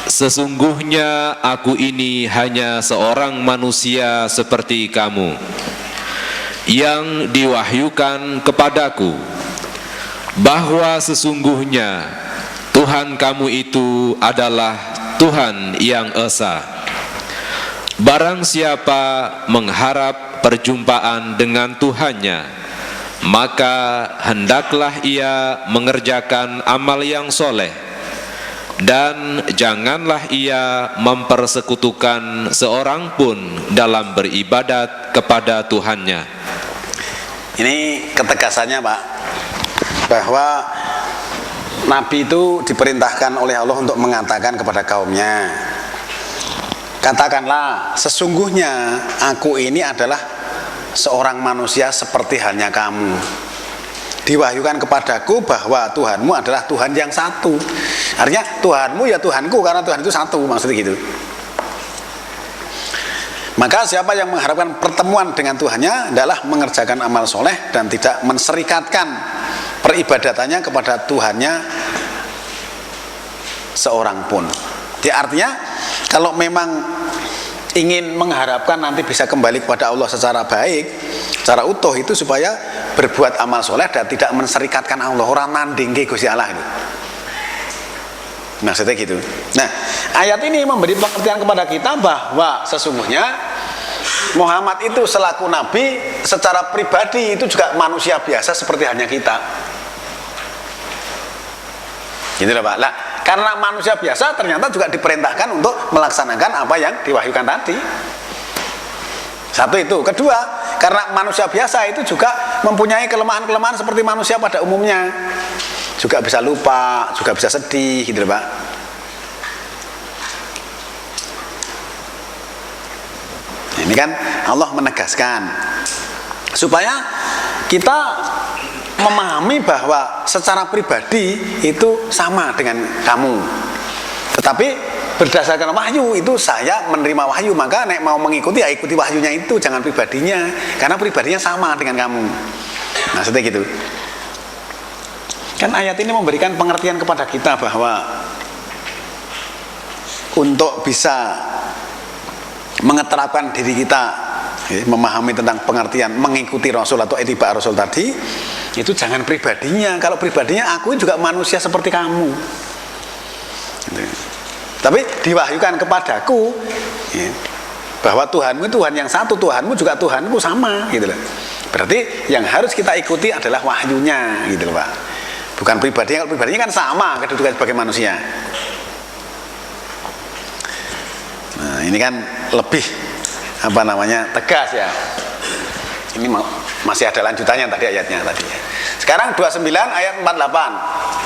sesungguhnya aku ini hanya seorang manusia seperti kamu yang diwahyukan kepadaku bahwa sesungguhnya Tuhan kamu itu adalah Tuhan yang esa. Barang siapa mengharap perjumpaan dengan Tuhannya, maka hendaklah ia mengerjakan amal yang soleh, dan janganlah ia mempersekutukan seorang pun dalam beribadat kepada Tuhannya. Ini ketegasannya, Pak, bahwa Nabi itu diperintahkan oleh Allah untuk mengatakan kepada kaumnya, katakanlah, sesungguhnya aku ini adalah seorang manusia seperti halnya kamu. Diwahyukan kepadaku bahwa Tuhanmu adalah Tuhan yang satu. Artinya Tuhanmu ya Tuhanku, karena Tuhan itu satu, maksudnya gitu. Maka siapa yang mengharapkan pertemuan dengan Tuhannya adalah mengerjakan amal soleh dan tidak menserikatkan peribadatannya kepada Tuhannya seorang pun. Artinya kalau memang ingin mengharapkan nanti bisa kembali kepada Allah secara baik, secara utuh, itu supaya berbuat amal soleh dan tidak menserikatkan Allah. Orang nanding ke Gusti Allah itu, maksudnya gitu. Nah, ayat ini memberi pengertian kepada kita bahwa sesungguhnya Muhammad itu selaku Nabi secara pribadi itu juga manusia biasa seperti halnya kita. Gitu lah, Pak. Lah, karena manusia biasa ternyata juga diperintahkan untuk melaksanakan apa yang diwahyukan tadi. Satu itu. Kedua, karena manusia biasa itu juga mempunyai kelemahan-kelemahan seperti manusia pada umumnya. Juga bisa lupa, juga bisa sedih, gitu loh, Pak. Ini kan Allah menegaskan supaya kita memahami bahwa secara pribadi itu sama dengan kamu, tetapi berdasarkan wahyu itu saya menerima wahyu, maka nek mau mengikuti ya ikuti wahyunya itu, jangan pribadinya, karena pribadinya sama dengan kamu. Maksudnya gitu. Kan ayat ini memberikan pengertian kepada kita bahwa untuk bisa mengeterapkan diri kita, memahami tentang pengertian mengikuti Rasul atau ittiba Rasul tadi, itu jangan pribadinya. Kalau pribadinya aku juga manusia seperti kamu, tapi diwahyukan kepadaku bahwa Tuhanmu Tuhan yang satu, Tuhanmu juga Tuhanku sama, gitu loh. Berarti yang harus kita ikuti adalah wahyunya, gitu loh, Pak. Bukan pribadinya. Kalau pribadinya kan sama kedudukan sebagai manusia. Nah, ini kan lebih tegas ya. Ini masih ada lanjutannya tadi ayatnya tadi. Sekarang 29 ayat 48.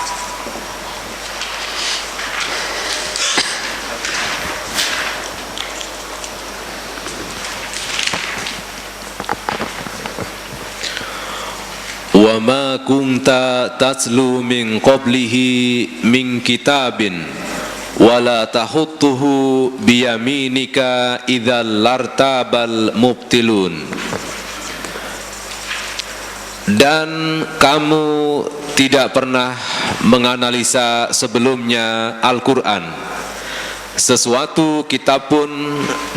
Wa ma kunta tatlu min qablihi min kitabin wala tahuttuhu biyaminika idzal lartabal mubtilun. Dan kamu tidak pernah menganalisa sebelumnya Al-Quran, sesuatu kitab pun,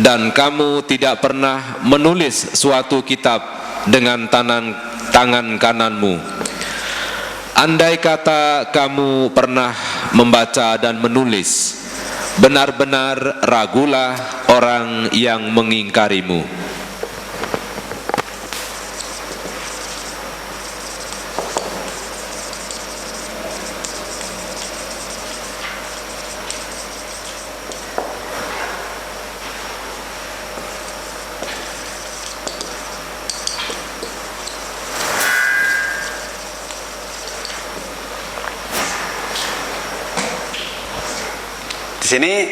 dan kamu tidak pernah menulis suatu kitab dengan tangan kananmu. Andai kata kamu pernah membaca dan menulis, benar-benar ragulah orang yang mengingkarimu. sini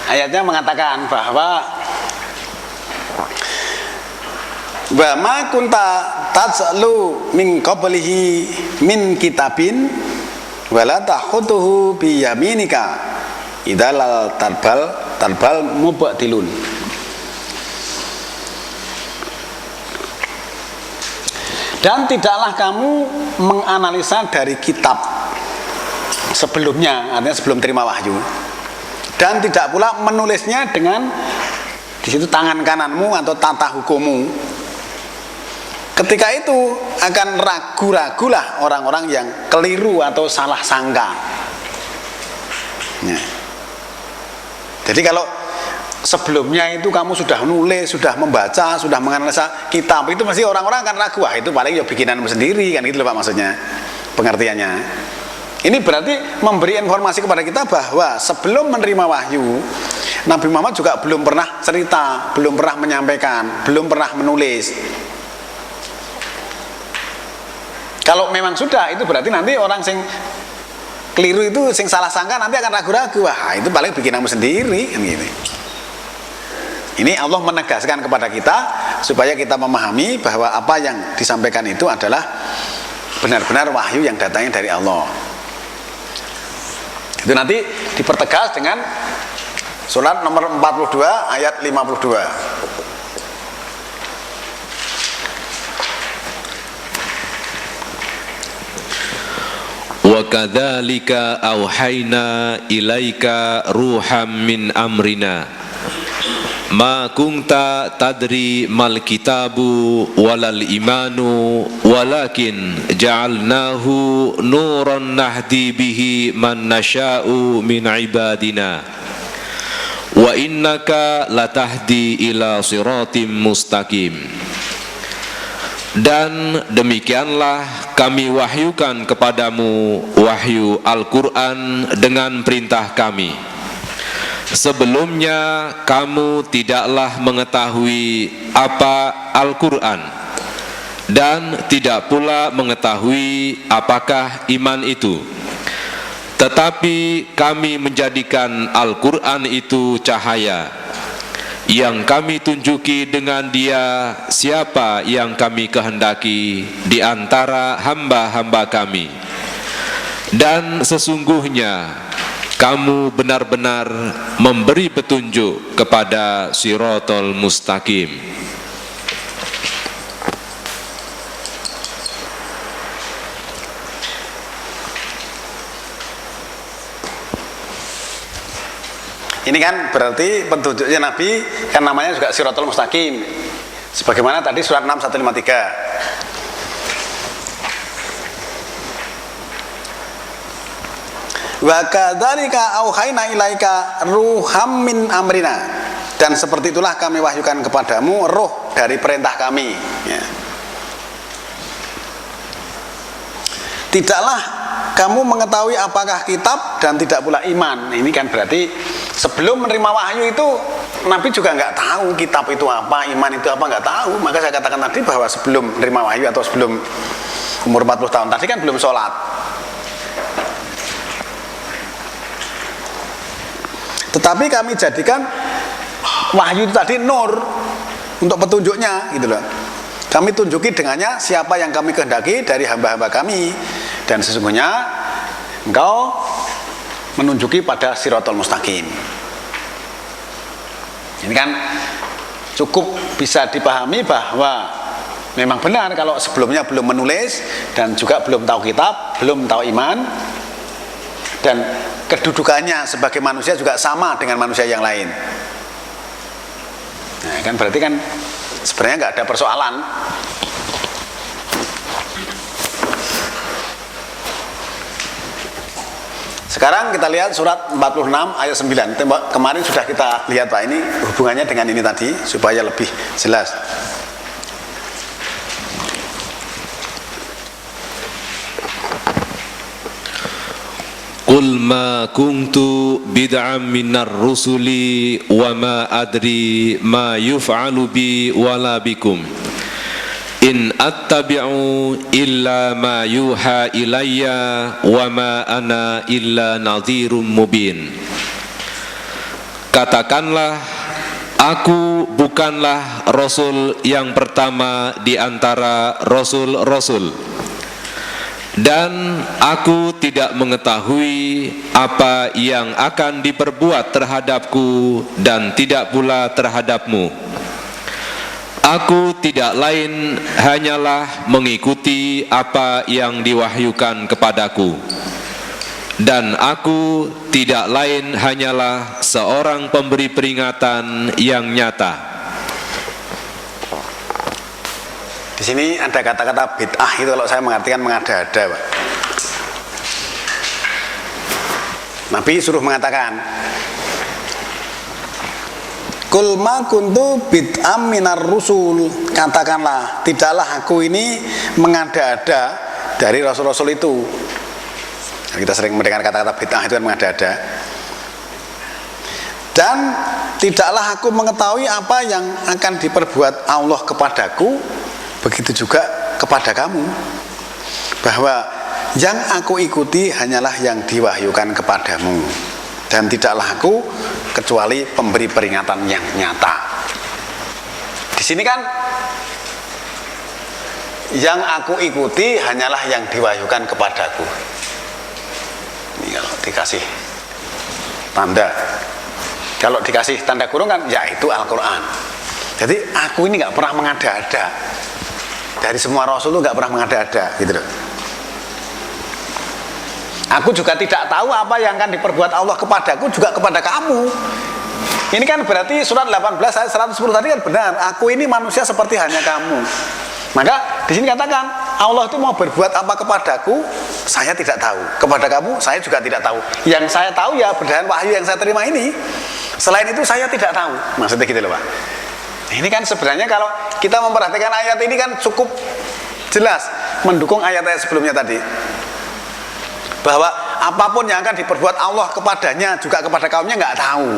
ayatnya mengatakan bahwa wa ma kunta tatlu min qablihi min kitabin wala takhutuhu bi yaminika idalal tarbal mubtilun. Dan tidaklah kamu menganalisa dari kitab sebelumnya, artinya sebelum terima wahyu, dan tidak pula menulisnya dengan di situ tangan kananmu atau tata hukummu. Ketika itu akan ragu-ragulah orang-orang yang keliru atau salah sangka. Nah. Jadi kalau sebelumnya itu kamu sudah nulis, sudah membaca, sudah menganalisa kitab, itu masih orang-orang akan ragu, wah itu paling ya bikinanmu sendiri, kan gitu loh Pak maksudnya, pengertiannya. Ini berarti memberi informasi kepada kita bahwa sebelum menerima wahyu, Nabi Muhammad juga belum pernah cerita, belum pernah menyampaikan, belum pernah menulis. Kalau memang sudah, itu berarti nanti orang sing keliru itu, sing salah sangka nanti akan ragu-ragu, wah itu paling bikinanmu sendiri, kan gitu. Ini Allah menegaskan kepada kita supaya kita memahami bahwa apa yang disampaikan itu adalah benar-benar wahyu yang datangnya dari Allah. Itu nanti dipertegas dengan surat nomor 42 ayat 52. Wa kadzalika auhayna ilaika ruham min amrina ma kunta tadri mal kitabu walal imanu walakin ja'alnahu nuran nahdi bihi man nasha'u min ibadina wa innaka latahdi ila siratim mustaqim. Dan demikianlah kami wahyukan kepadamu wahyu Al-Quran dengan perintah kami. Sebelumnya kamu tidaklah mengetahui apa Al-Quran, dan tidak pula mengetahui apakah iman itu. Tetapi kami menjadikan Al-Quran itu cahaya yang kami tunjuki dengan dia siapa yang kami kehendaki di antara hamba-hamba kami. Dan sesungguhnya kamu benar-benar memberi petunjuk kepada Shiratal Mustaqim. Ini kan berarti petunjuknya Nabi kan namanya juga Shiratal Mustaqim. Sebagaimana tadi surat 6 153. Wa kadzalika auhayna ilaika ruham min amrina. Dan seperti itulah kami wahyukan kepadamu roh dari perintah kami. Ya. Tidaklah kamu mengetahui apakah kitab dan tidak pula iman. Ini kan berarti sebelum menerima wahyu itu Nabi juga nggak tahu kitab itu apa, iman itu apa, nggak tahu. Maka saya katakan tadi bahwa sebelum menerima wahyu atau sebelum umur 40 tahun tadi kan belum sholat. Tetapi kami jadikan wahyu itu tadi nur untuk petunjuknya gitu loh. Kami tunjuki dengannya siapa yang kami kehendaki dari hamba-hamba kami. Dan sesungguhnya engkau menunjuki pada Shiratal Mustaqim. Ini kan cukup bisa dipahami bahwa memang benar kalau sebelumnya belum menulis dan juga belum tahu kitab, belum tahu iman, dan kedudukannya sebagai manusia juga sama dengan manusia yang lain. Nah, kan berarti kan sebenarnya nggak ada persoalan. Sekarang kita lihat surat 46 ayat 9. Kemarin sudah kita lihat Pak, ini hubungannya dengan ini tadi supaya lebih jelas. Qul ma kuntu bid'am minar rusuli wa ma adri ma yuf'alu bi wala bikum In attabi'u illa ma yuha ilayya wa ma ana illa nadhirum mubin. Katakanlah, aku bukanlah Rasul yang pertama di antara Rasul-Rasul, dan aku tidak mengetahui apa yang akan diperbuat terhadapku dan tidak pula terhadapmu. Aku tidak lain hanyalah mengikuti apa yang diwahyukan kepadaku, dan aku tidak lain hanyalah seorang pemberi peringatan yang nyata. Di sini ada kata-kata bid'ah, itu kalau saya mengartikan mengada-ada, Pak. Nabi suruh mengatakan, Kul ma kuntu bid'am minar rusul. Katakanlah, tidaklah aku ini mengada-ada dari rasul-rasul itu. Kita sering mendengar kata-kata bid'ah itu kan mengada-ada. Dan tidaklah aku mengetahui apa yang akan diperbuat Allah kepadaku, begitu juga kepada kamu. Bahwa yang aku ikuti hanyalah yang diwahyukan kepadamu, dan tidaklah aku kecuali pemberi peringatan yang nyata. Di sini kan yang aku ikuti hanyalah yang diwahyukan kepadaku. Ini kalau dikasih tanda, kalau dikasih tanda kurung kan yaitu Al-Quran. Jadi aku ini nggak pernah mengada-ada. Dari semua rasul itu nggak pernah mengada-ada, gitu loh. Aku juga tidak tahu apa yang akan diperbuat Allah kepadaku juga kepada kamu. Ini kan berarti surat 18 ayat 110 tadi kan benar. Aku ini manusia seperti hanya kamu. Maka di sini katakan Allah itu mau berbuat apa kepadaku, saya tidak tahu. Kepada kamu, saya juga tidak tahu. Yang saya tahu ya berdasarkan wahyu yang saya terima ini. Selain itu saya tidak tahu. Maksudnya gitu loh, Pak. Ini kan sebenarnya kalau kita memperhatikan ayat ini kan cukup jelas mendukung ayat-ayat sebelumnya tadi. Bahwa apapun yang akan diperbuat Allah kepadanya juga kepada kaumnya nggak tahu.